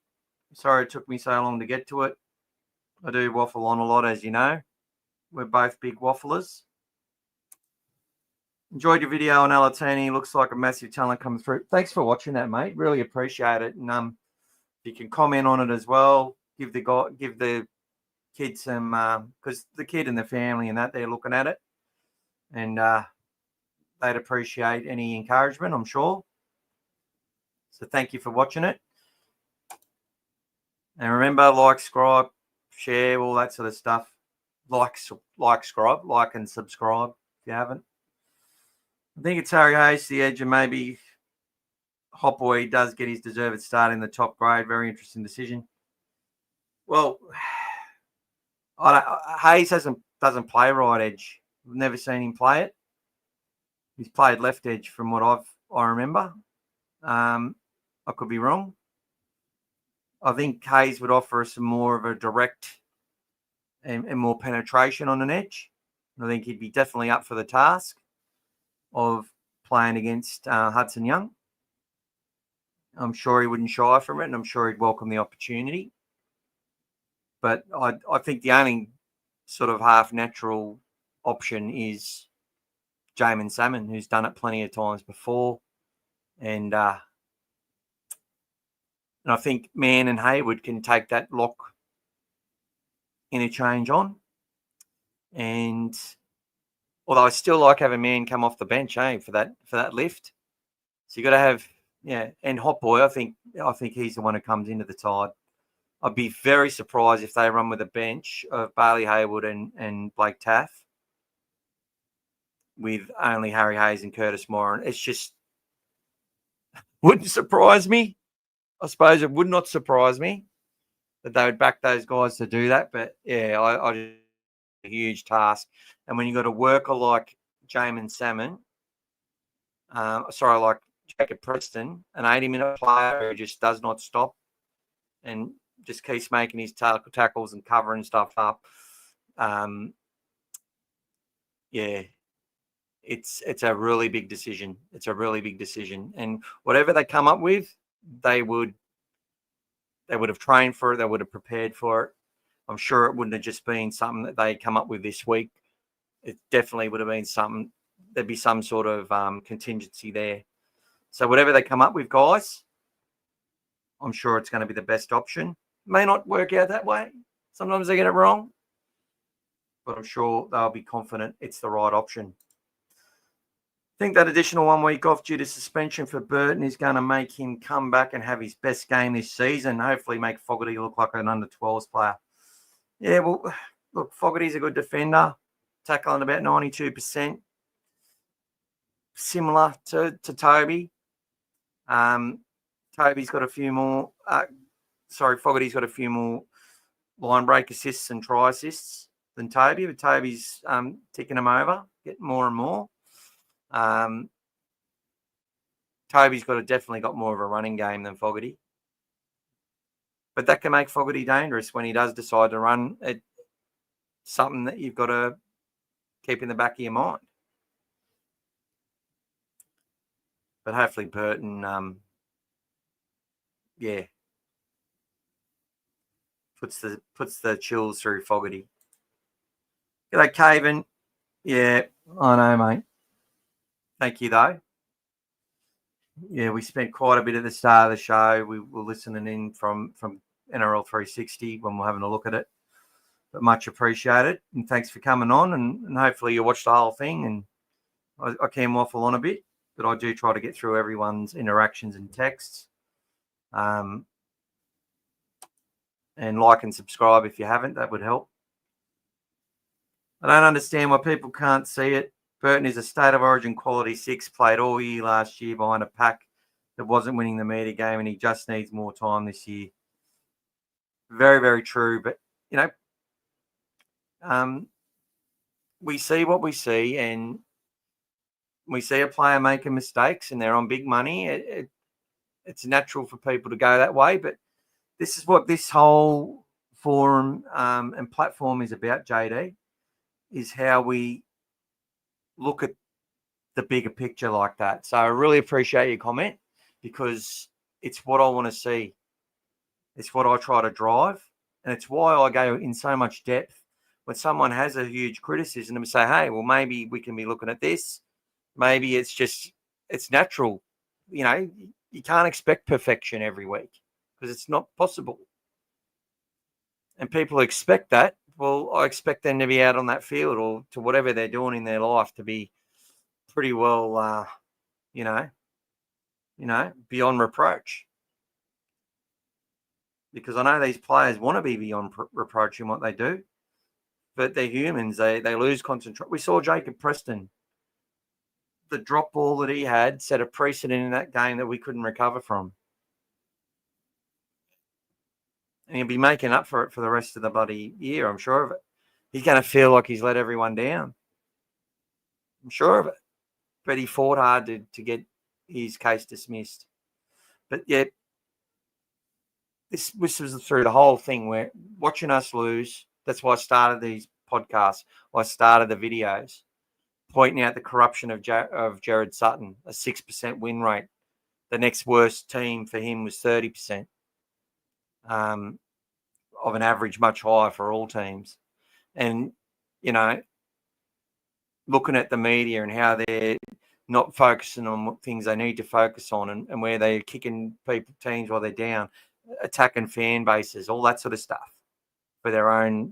Sorry it took me so long to get to it. I do waffle on a lot, as you know. We're both big wafflers. Enjoyed your video on Alatini. Looks like a massive talent coming through. Thanks for watching that, mate. Really appreciate it. And if you can comment on it as well, give the kid some, because the kid and the family and that, they're looking at it. And they'd appreciate any encouragement, I'm sure. So thank you for watching it. And remember, like, subscribe, share, all that sort of stuff. Like and subscribe if you haven't. I think it's Harry Hayes, the edge, and maybe Hopboy does get his deserved start in the top grade. Very interesting decision. Well, Hayes doesn't play right edge. I've never seen him play it. He's played left edge from what I remember. I could be wrong. I think Hayes would offer us more of a direct and more penetration on an edge. I think he'd be definitely up for the task of playing against Hudson Young. I'm sure he wouldn't shy from it, and I'm sure he'd welcome the opportunity. But I think the only sort of half natural option is Jamin Salmon, who's done it plenty of times before. And I think Mann and Hayward can take that lock interchange on. And although I still like having Mann come off the bench, for that lift. So you got to have, and Hot Boy, I think he's the one who comes into the tide. I'd be very surprised if they run with a bench of Bailey Hayward and Blake Taff with only Harry Hayes and Curtis Moran. It's just wouldn't surprise me. I suppose it would not surprise me that they would back those guys to do that. But I just a huge task. And when you got a worker like Jamin Salmon, like Jacob Preston, an 80-minute player who just does not stop and just keeps making his tackles and covering stuff up. It's a really big decision. It's a really big decision. And whatever they come up with, they would have trained for it. They would have prepared for it. I'm sure it wouldn't have just been something that they come up with this week. It definitely would have been something. There'd be some sort of contingency there. So whatever they come up with, guys, I'm sure it's going to be the best option. May not work out that way. Sometimes they get it wrong. But I'm sure they'll be confident it's the right option. I think that additional 1 week off due to suspension for Burton is going to make him come back and have his best game this season. Hopefully make Fogarty look like an under-12s player. Yeah, well, look, Fogarty's a good defender. Tackling about 92%. Similar to Toby. Toby's got a few more. Fogarty's got a few more line break assists and try assists than Toby, but Toby's ticking them over, getting more and more. Toby's definitely got more of a running game than Fogarty. But that can make Fogarty dangerous when he does decide to run. It's something that you've got to keep in the back of your mind. But hopefully Burton, puts the chills through Fogarty. G'day, Caven. Yeah, I know, mate. Thank you, though. Yeah, we spent quite a bit at the start of the show. We were listening in from NRL 360 when we're having a look at it. But much appreciated. And thanks for coming on. And hopefully you watched the whole thing. And I can waffle on a bit, but I do try to get through everyone's interactions and texts. And like and subscribe if you haven't. That would help. I don't understand why people can't see it. Burton is a state of origin quality 6, played all year last year behind a pack that wasn't winning the media game, and he just needs more time this year. Very, very true. But, we see what we see, and we see a player making mistakes and they're on big money. It's natural for people to go that way, but this is what this whole forum and platform is about, JD, is how we look at the bigger picture like that. So I really appreciate your comment because it's what I want to see. It's what I try to drive. And it's why I go in so much depth when someone has a huge criticism and say, hey, well, maybe we can be looking at this. Maybe it's natural. You can't expect perfection every week because it's not possible. And people expect that. Well, I expect them to be out on that field or to whatever they're doing in their life to be pretty well, beyond reproach. Because I know these players want to be beyond reproach in what they do, but they're humans. They lose concentration. We saw Jacob Preston. The drop ball that he had set a precedent in that game that we couldn't recover from. And he'll be making up for it for the rest of the bloody year, I'm sure of it. He's going to feel like he's let everyone down. I'm sure of it. but he fought hard to get his case dismissed. But yet, this was through the whole thing where watching us lose. That's why I started these podcasts. I started the videos pointing out the corruption of Jared Sutton, a 6% win rate. The next worst team for him was 30%. Of an average much higher for all teams. And, looking at the media and how they're not focusing on what things they need to focus on and where they're kicking teams while they're down, attacking fan bases, all that sort of stuff for their own,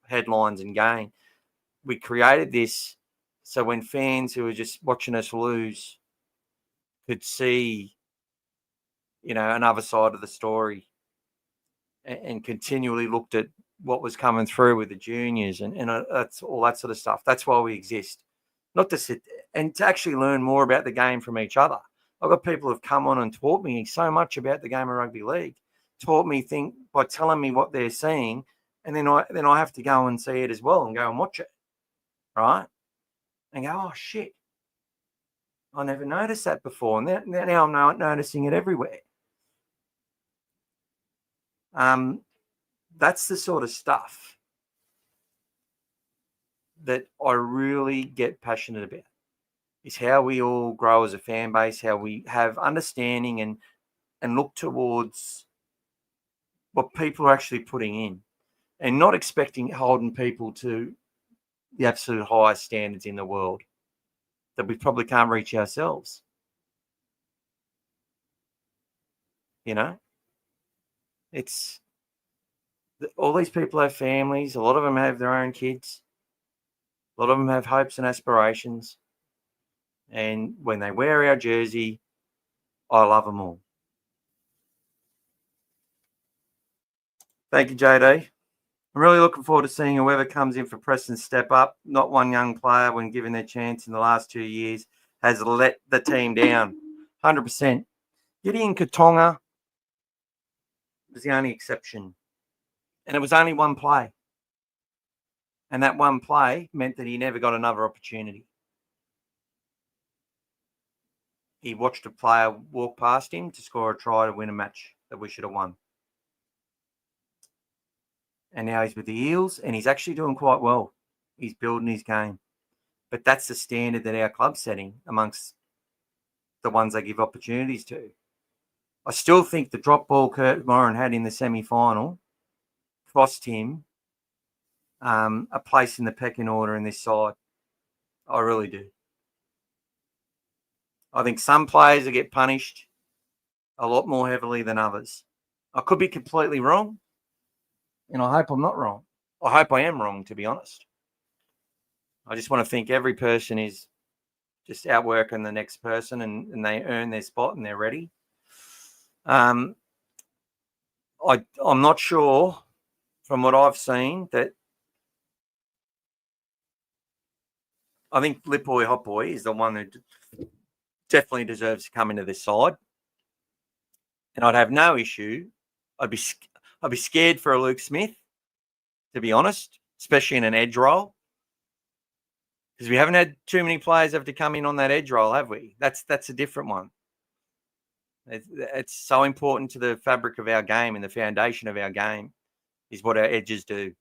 headlines and gain. We created this so when fans who are just watching us lose could see, another side of the story and continually looked at what was coming through with the juniors and that's all that sort of stuff. That's why we exist. Not to sit and to actually learn more about the game from each other. I've got people who've come on and taught me so much about the game of rugby league, taught me by telling me what they're seeing, and then I have to go and see it as well and go and watch it, right? And go, oh shit, I never noticed that before, and now I'm noticing it everywhere. That's the sort of stuff that I really get passionate about, is how we all grow as a fan base, how we have understanding and look towards what people are actually putting in and not holding people to the absolute highest standards in the world that we probably can't reach ourselves. It's all these people have families. A lot of them have their own kids. A lot of them have hopes and aspirations. And when they wear our jersey, I love them all. Thank you, JD. I'm really looking forward to seeing whoever comes in for Preston step up. Not one young player, when given their chance in the last 2 years, has let the team down. 100%. Gideon Katonga was the only exception. And it was only one play. And that one play meant that he never got another opportunity. He watched a player walk past him to score a try to win a match that we should have won. And now he's with the Eels, and he's actually doing quite well. He's building his game. But that's the standard that our club's setting amongst the ones they give opportunities to. I still think the drop ball Kurt Moran had in the semi-final cost him a place in the pecking order in this side. I really do. I think some players will get punished a lot more heavily than others. I could be completely wrong, and I hope I'm not wrong. I hope I am wrong, to be honest. I just want to think every person is just outworking the next person and they earn their spot and they're ready. I'm not sure from what I've seen that I think Lipboy Hotboy is the one that definitely deserves to come into this side. And I'd have no issue. I'd be scared for a Luke Smith, to be honest, especially in an edge role. Because we haven't had too many players have to come in on that edge role, have we? That's a different one. It's so important to the fabric of our game and the foundation of our game is what our edges do,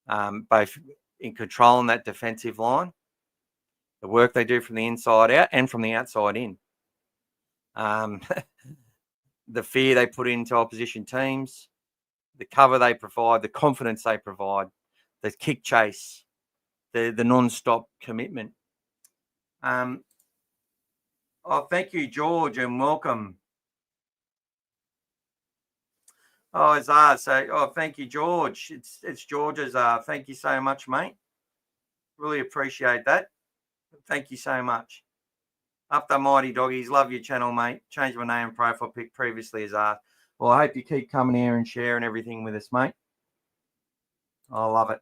both in controlling that defensive line, the work they do from the inside out and from the outside in. The fear they put into opposition teams, the cover they provide, the confidence they provide, the kick chase, the non-stop commitment. Thank you, George, and welcome. Azar. Thank you, George. It's George Azar. Thank you so much, mate. Really appreciate that. Thank you so much. Up the mighty doggies. Love your channel, mate. Changed my name and profile pic previously, Azar. Well, I hope you keep coming here and sharing everything with us, mate. I love it.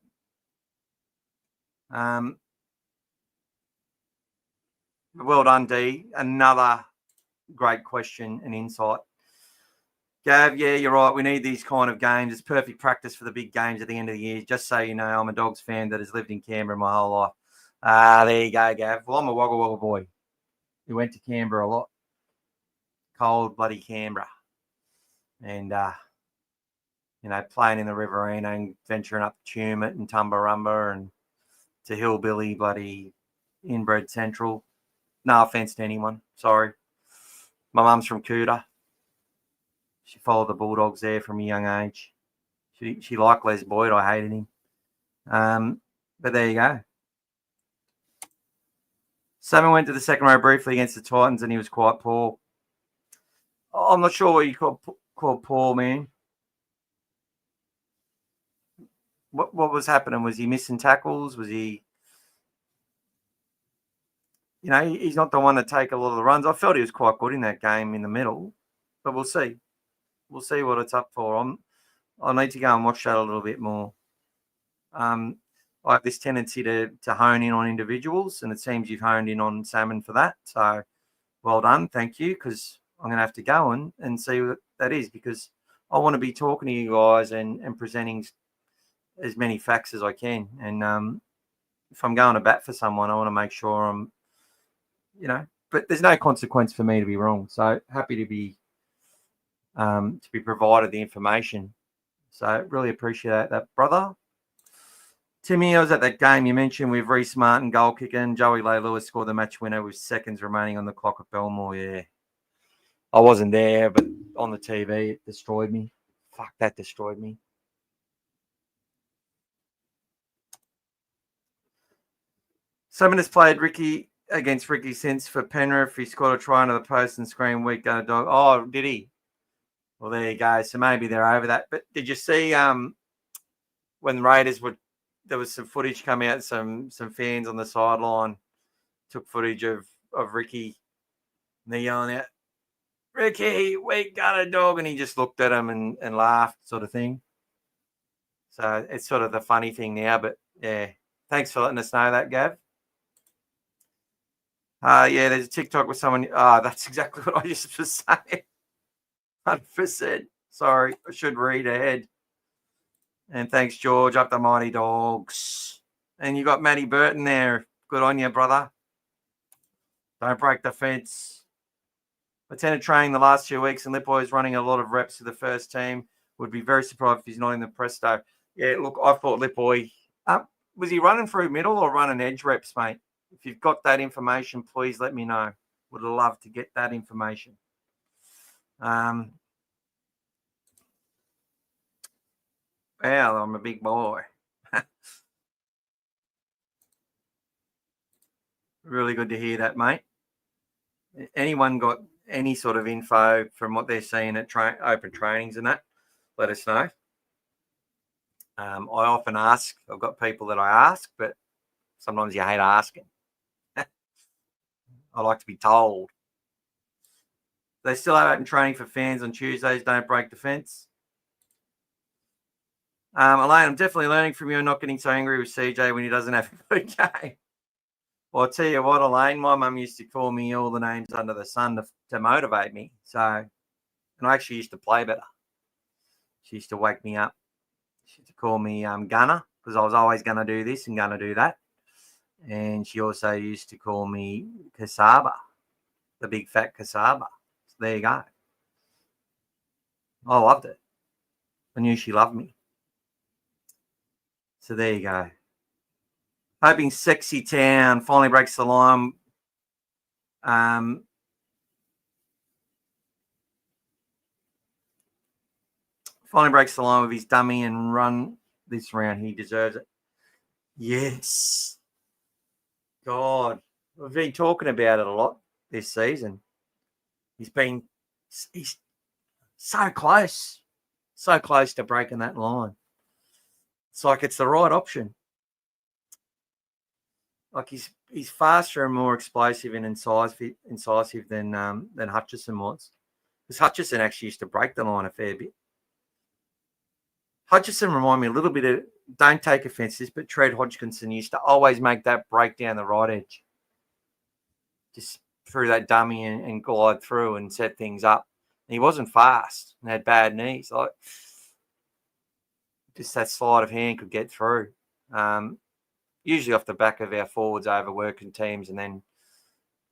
Well done, D. Another great question and insight. Gav, yeah, you're right. We need these kind of games. It's perfect practice for the big games at the end of the year. Just so you know, I'm a Dogs fan that has lived in Canberra my whole life. There you go, Gav. Well, I'm a Wagga Wagga boy. We went to Canberra a lot. Cold, bloody Canberra. And, playing in the Riverina and venturing up to Tumut and Tumbarumba and to Hillbilly, bloody Inbred Central. No offence to anyone. Sorry. My mum's from Cooter. She followed the Bulldogs there from a young age. She liked Les Boyd. I hated him. But there you go. Salmon went to the second row briefly against the Titans and he was quite poor. I'm not sure what you call poor, man. What was happening? Was he missing tackles? Was he... he's not the one to take a lot of the runs. I felt he was quite good in that game in the middle. But we'll see. We'll see what it's up for. I need to go and watch that a little bit more. I have this tendency to hone in on individuals, and it seems you've honed in on Salmon for that. So well done. Thank you, because I'm going to have to go and see what that is, because I want to be talking to you guys and presenting as many facts as I can. And if I'm going to bat for someone, I want to make sure I'm, but there's no consequence for me to be wrong. So happy to be provided the information. So really appreciate that, brother. Timmy, I was at that game you mentioned with Reece Martin goal kicking. Joey Lewis scored the match winner with seconds remaining on the clock at Belmore. Yeah. I wasn't there, but on the TV, it destroyed me. Fuck, that destroyed me. Someone has played Ricky against Ricky since for Penrith. He scored a try into the post and screamed, "Weak gun dog." Oh, did he? Well, there you go. So maybe they're over that. But did you see when the Raiders there was some footage come out, some fans on the sideline took footage of Ricky, and they're yelling out, "Ricky, weak gun dog," and he just looked at him and laughed, sort of thing. So it's sort of the funny thing now. But yeah, thanks for letting us know that, Gav. Yeah, there's a TikTok with someone. That's exactly what I used to say. 100%. Sorry, I should read ahead. And thanks, George. Up the mighty dogs. And you got Matty Burton there. Good on you, brother. Don't break the fence. Attended training the last 2 weeks, and Lipboy is running a lot of reps for the first team. Would be very surprised if he's not in the Presto. Yeah, look, I thought Lipboy. Was he running through middle or running edge reps, mate? If you've got that information, please let me know. Would love to get that information. Well, I'm a big boy. Really good to hear that, mate. Anyone got any sort of info from what they're seeing at open trainings and that, let us know. I often ask. I've got people that I ask, but sometimes you hate asking. I like to be told. They still have open training for fans on Tuesdays. Don't break the fence. Elaine, I'm definitely learning from you and not getting so angry with CJ when he doesn't have a good game. Well, I'll tell you what, Elaine, my mum used to call me all the names under the sun to motivate me. So, and I actually used to play better. She used to wake me up. She used to call me Gunner, because I was always going to do this and going to do that. And she also used to call me Kasaba, the big fat Kasaba. So there you go. I loved it. I knew she loved me. So there you go. Hoping Sexy Town finally breaks the line. Finally breaks the line with his dummy and run this round. He deserves it. Yes. God, we've been talking about it a lot this season. He's so close to breaking that line. It's like it's the right option. Like he's faster and more explosive and incisive than Hutchison was. Because Hutchison actually used to break the line a fair bit. Hutchison reminded me a little bit of, don't take offence to this, but Tread Hodgkinson used to always make that break down the right edge. Just through that dummy and glide through and set things up. And he wasn't fast and had bad knees. Like, just that sleight of hand could get through. usually off the back of our forwards overworking teams and then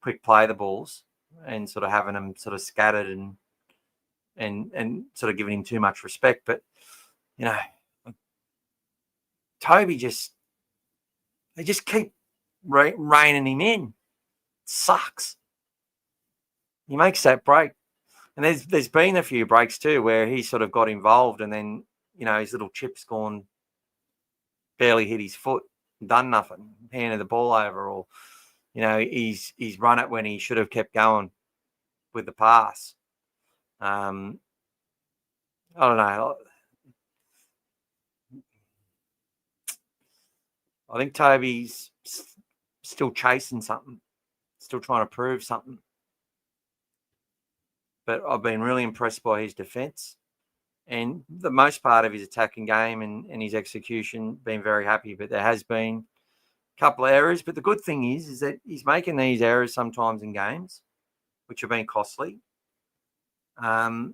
quick play the balls and sort of having them sort of scattered and sort of giving him too much respect. But, Toby they just keep reining him in. It sucks. He makes that break. And there's been a few breaks too where he sort of got involved and then, his little chip's gone, barely hit his foot, done nothing, handed the ball over, or, he's run it when he should have kept going with the pass. I don't know. I think Toby's still chasing something, still trying to prove something. But I've been really impressed by his defence and the most part of his attacking game and his execution, been very happy. But there has been a couple of errors. But the good thing is that he's making these errors sometimes in games, which have been costly. But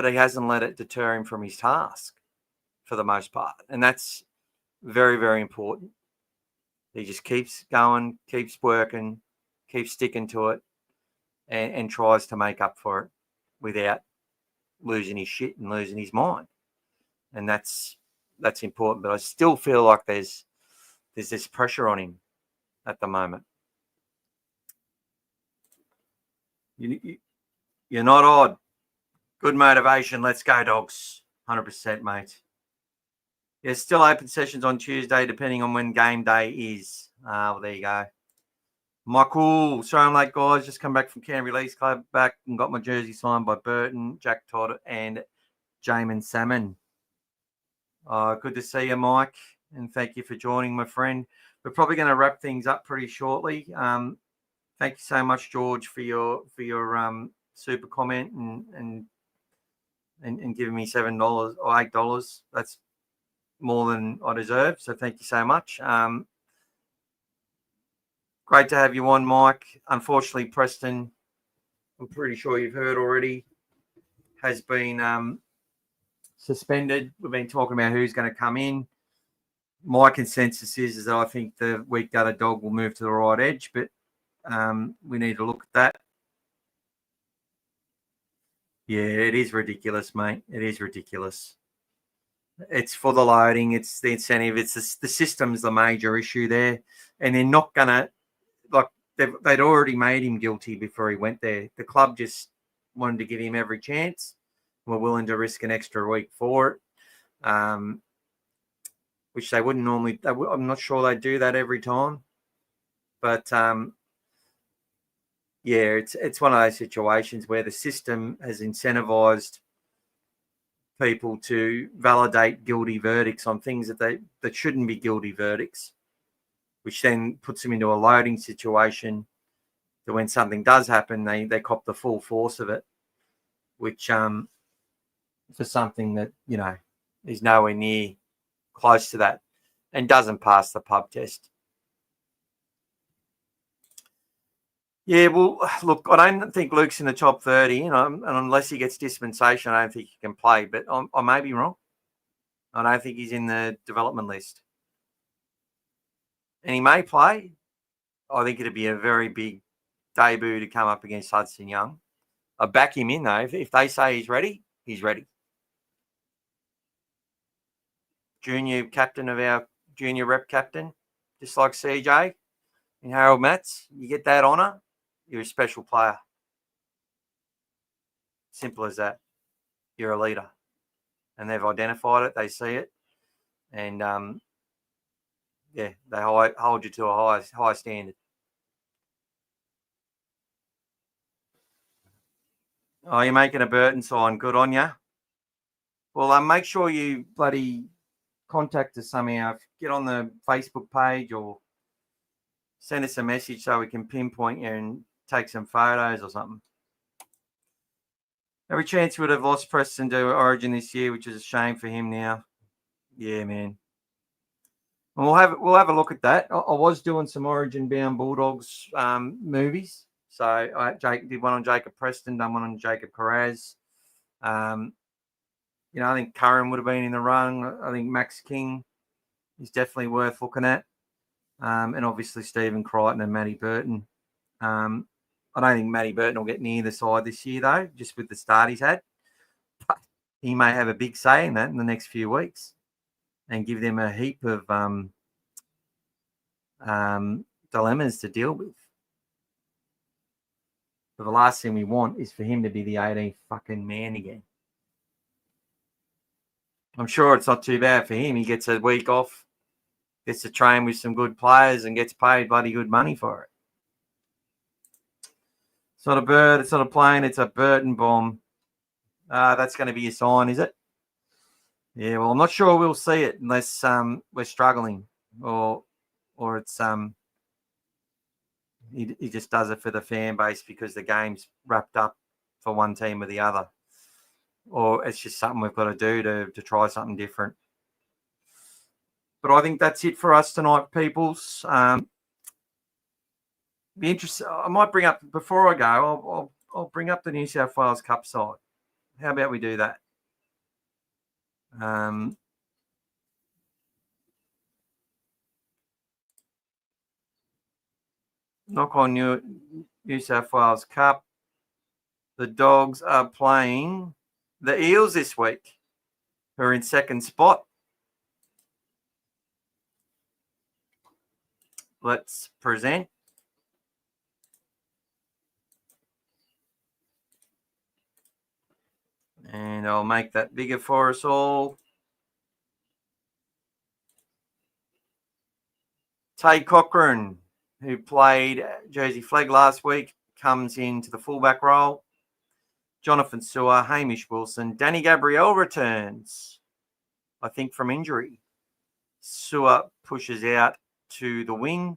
he hasn't let it deter him from his task for the most part. And that's very, very important. He just keeps going, keeps working, keeps sticking to it, and tries to make up for it without losing his shit and losing his mind. And that's important. But I still feel like there's this pressure on him at the moment. You're not odd. Good motivation. Let's go, Dogs. 100%, mate. There's still open sessions on Tuesday, depending on when game day is. Well, there you go. Michael, sorry I'm late, guys. Just come back from Canberra Leagues Club, back and got my jersey signed by Burton, Jack Todd, and Jamin Salmon. Good to see you, Mike, and thank you for joining, my friend. We're probably going to wrap things up pretty shortly. Thank you so much, George, for your super comment and giving me $7 or $8. That's more than I deserve. So thank you so much. Great to have you on, Mike. Unfortunately, Preston, I'm pretty sure you've heard already, has been suspended. We've been talking about who's going to come in. My consensus is that I think the weak gutted dog will move to the right edge, but we need to look at that. Yeah, it is ridiculous, mate. It is ridiculous. It's for the loading. It's the incentive. It's the system's the major issue there. And they're not going to, like, they'd already made him guilty before he went there. The club just wanted to give him every chance. We're willing to risk an extra week for it, which they wouldn't normally. I'm not sure they do that every time. But, yeah, it's one of those situations where the system has incentivized people to validate guilty verdicts on things that shouldn't be guilty verdicts, which then puts them into a loading situation that when something does happen, they cop the full force of it, which for something that, is nowhere near close to that and doesn't pass the pub test. Yeah, well, look, I don't think Luke's in the top 30, and unless he gets dispensation, I don't think he can play. But I may be wrong. I don't think he's in the development list. And he may play. I think it'd be a very big debut to come up against Hudson Young. I back him in, though. If they say he's ready, he's ready. Junior captain of our junior rep captain, just like CJ and Harold Matz, you get that honour, you're a special player. Simple as that. You're a leader. And they've identified it. They see it. And, yeah, they hold you to a high standard. Oh, you're making a Burton sign. Good on you. Well, make sure you bloody contact us somehow. Get on the Facebook page or send us a message so we can pinpoint you and take some photos or something. Every chance we would have lost Preston to Origin this year, which is a shame for him now. Yeah, man. And we'll have a look at that. I was doing some Origin-bound Bulldogs movies. So I did one on Jacob Preston, done one on Jacob Perez. I think Curran would have been in the run. I think Max King is definitely worth looking at. And obviously Stephen Crichton and Matty Burton. I don't think Matty Burton will get near the side this year, though, just with the start he's had. But he may have a big say in that in the next few weeks and give them a heap of dilemmas to deal with. But the last thing we want is for him to be the 18th fucking man again. I'm sure it's not too bad for him. He gets a week off, gets to train with some good players and gets paid bloody good money for it. It's not a bird, it's not a plane, it's a Burton bomb. That's going to be a sign, is it? Yeah, well, I'm not sure we'll see it unless we're struggling or it's he just does it for the fan base because the game's wrapped up for one team or the other. Or it's just something we've got to do to try something different. But I think that's it for us tonight, peoples. Be interested. I might bring up, before I go, I'll bring up the New South Wales Cup side. How about we do that? Knock on New South Wales Cup. The Dogs are playing the Eels this week, who are in second spot. Let's present. And I'll make that bigger for us all. Tay Cochran, who played Jersey Flag last week, comes into the fullback role. Jonathan Sewer, Hamish Wilson. Danny Gabriel returns, I think, from injury. Sewer pushes out to the wing.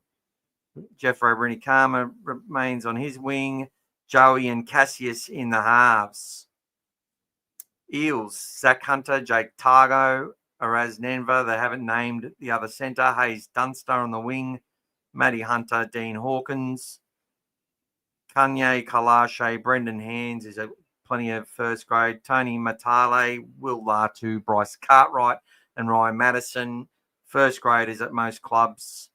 Jeffro Brinikama remains on his wing. Joey and Cassius in the halves. Eels, Zach Hunter, Jake Targo, Araz Nenva. They haven't named the other centre. Hayes Dunster on the wing. Matty Hunter, Dean Hawkins. Kanye Kalache, Brendan Hands is plenty of first grade. Tony Matale, Will Latu, Bryce Cartwright, and Ryan Madison. First graders at most clubs,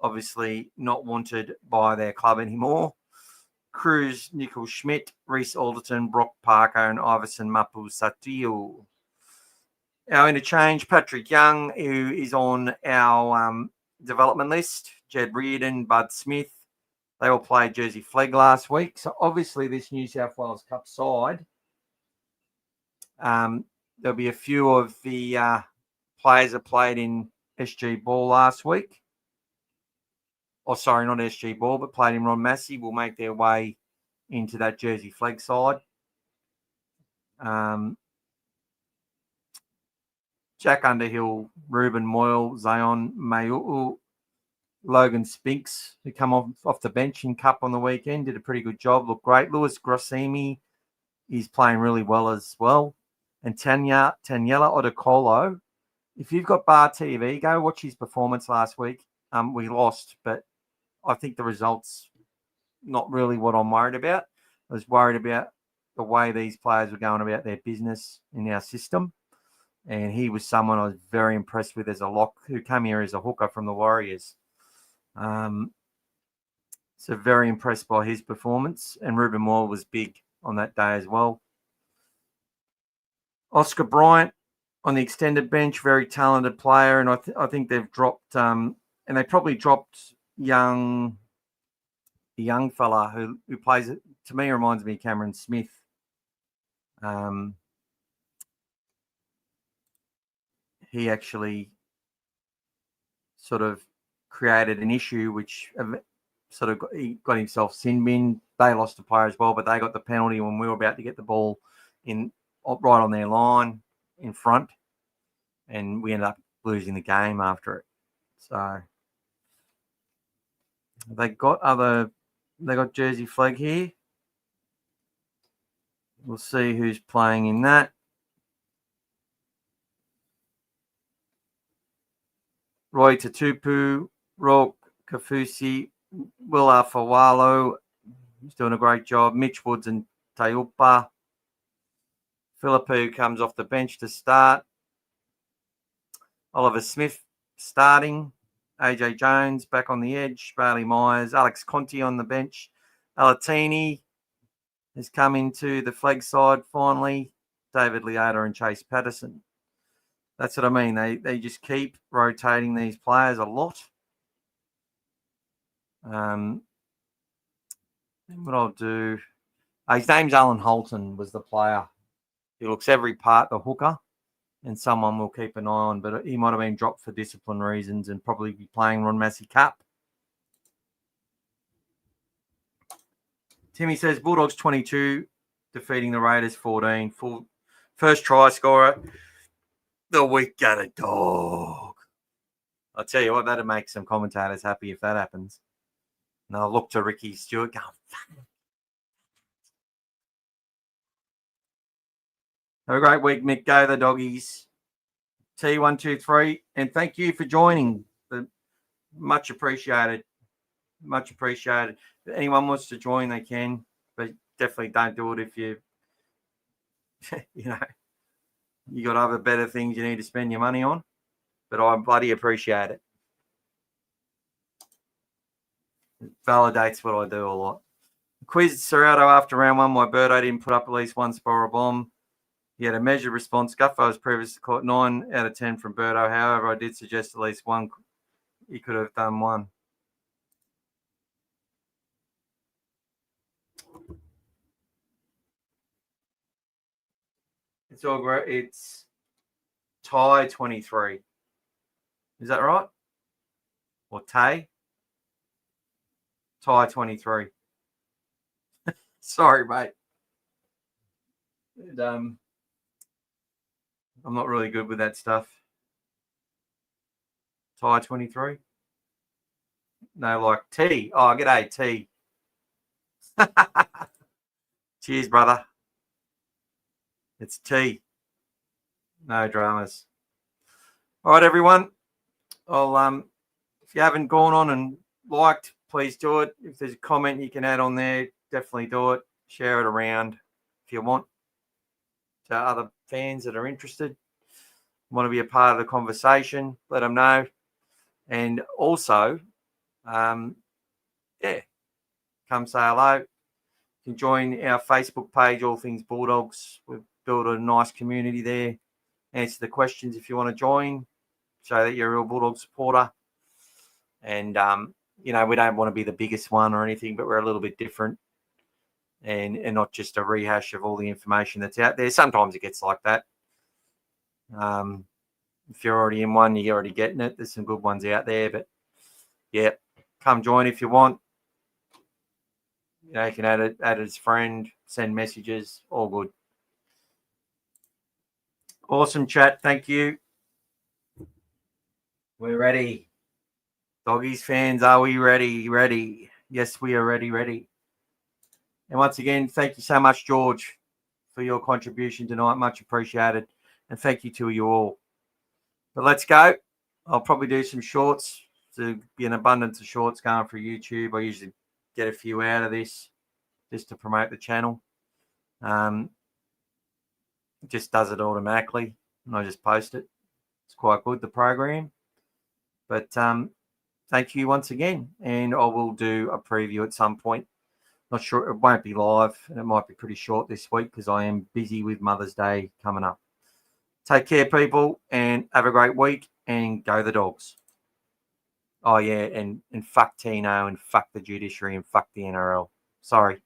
obviously not wanted by their club anymore. Cruz, Nickel Schmidt, Reese Alderton, Brock Parker, and Iverson Mapu Satiu. Our interchange, Patrick Young, who is on our development list. Jed Reardon, Bud Smith. They all played Jersey Flag last week. So obviously this New South Wales Cup side, there'll be a few of the players that played in SG Ball last week. Oh, sorry, not SG Ball, but played in Ron Massey will make their way into that Jersey Flag side. Jack Underhill, Ruben Moyle, Zion Mayuu, Logan Spinks, who come off the bench in Cup on the weekend, did a pretty good job, looked great. Lewis Grossimi is playing really well as well. And Taniela Odokolo, if you've got Bar TV, go watch his performance last week. We lost, but I think the results not really what I'm worried about. I was worried about the way these players were going about their business in our system. And he was someone I was very impressed with as a lock who came here as a hooker from the Warriors. So very impressed by his performance. And Ruben Moore was big on that day as well. Oscar Bryant on the extended bench, very talented player. And I think they've dropped, and they probably dropped the young fella who plays, to me, reminds me of Cameron Smith. He actually sort of created an issue which sort of he got himself sin bin. They lost a player as well, but they got the penalty when we were about to get the ball in right on their line in front, and we ended up losing the game after it. So they got Jersey Flag here. We'll see who's playing in that. Roy Tatupu, Rourke Kafusi, Will Afawalo, he's doing a great job. Mitch Woods and Taupa. Philippou comes off the bench to start. Oliver Smith starting. AJ Jones back on the edge. Bailey Myers. Alex Conti on the bench. Alatini has come into the flag side finally. David Leota and Chase Patterson. That's what I mean. They just keep rotating these players a lot. And what I'll do... his name's Alan Holton, was the player. He looks every part the hooker, and someone will keep an eye on, but he might have been dropped for discipline reasons and probably be playing Ron Massey Cup. Timmy says Bulldogs 22, defeating the Raiders 14. First try scorer. The week got a dog. I'll tell you what, that'd make some commentators happy if that happens. And I'll look to Ricky Stewart going, fuck. Have a great week, Mick. Go the doggies. T123. And thank you for joining. Much appreciated. Much appreciated. If anyone wants to join, they can. But definitely don't do it if you, you got other better things you need to spend your money on. But I bloody appreciate it. It validates what I do a lot. Quiz Serrato after round one. My Birdo didn't put up at least one spore or bomb. He had a measured response. Guffo was previously caught 9 out of 10 from Birdo. However, I did suggest at least one. He could have done one. It's all great. It's tie 23. Is that right? Or Tay? Tie 23. Sorry, mate. I'm not really good with that stuff. Tie 23. No, like T. Oh, g'day, T. Cheers, brother. It's T. No dramas. All right, everyone. I'll if you haven't gone on and liked, please do it. If there's a comment you can add on there, definitely do it. Share it around if you want to other fans that are interested. Want to be a part of the conversation, let them know. And also, come say hello. You can join our Facebook page, All Things Bulldogs. We've built a nice community there. Answer the questions if you want to join. Show that you're a real Bulldog supporter. And, we don't want to be the biggest one or anything, but we're a little bit different. And not just a rehash of all the information that's out there. Sometimes it gets like that. If you're already in one, you're already getting it. There's some good ones out there. But, yeah, come join if you want. You can add it as friend, send messages, all good. Awesome chat. Thank you. We're ready. Doggies fans, are we ready? Ready. Yes, we are ready. And once again, thank you so much, George, for your contribution tonight. Much appreciated. And thank you to you all. But let's go. I'll probably do some shorts. To be an abundance of shorts going for YouTube. I usually get a few out of this just to promote the channel. It just does it automatically. And I just post it. It's quite good, the program. But thank you once again. And I will do a preview at some point. Not sure, it won't be live, and it might be pretty short this week because I am busy with Mother's Day coming up. Take care, people, and have a great week, and go the Dogs. Oh, yeah, and fuck Tino, and fuck the judiciary, and fuck the NRL. Sorry.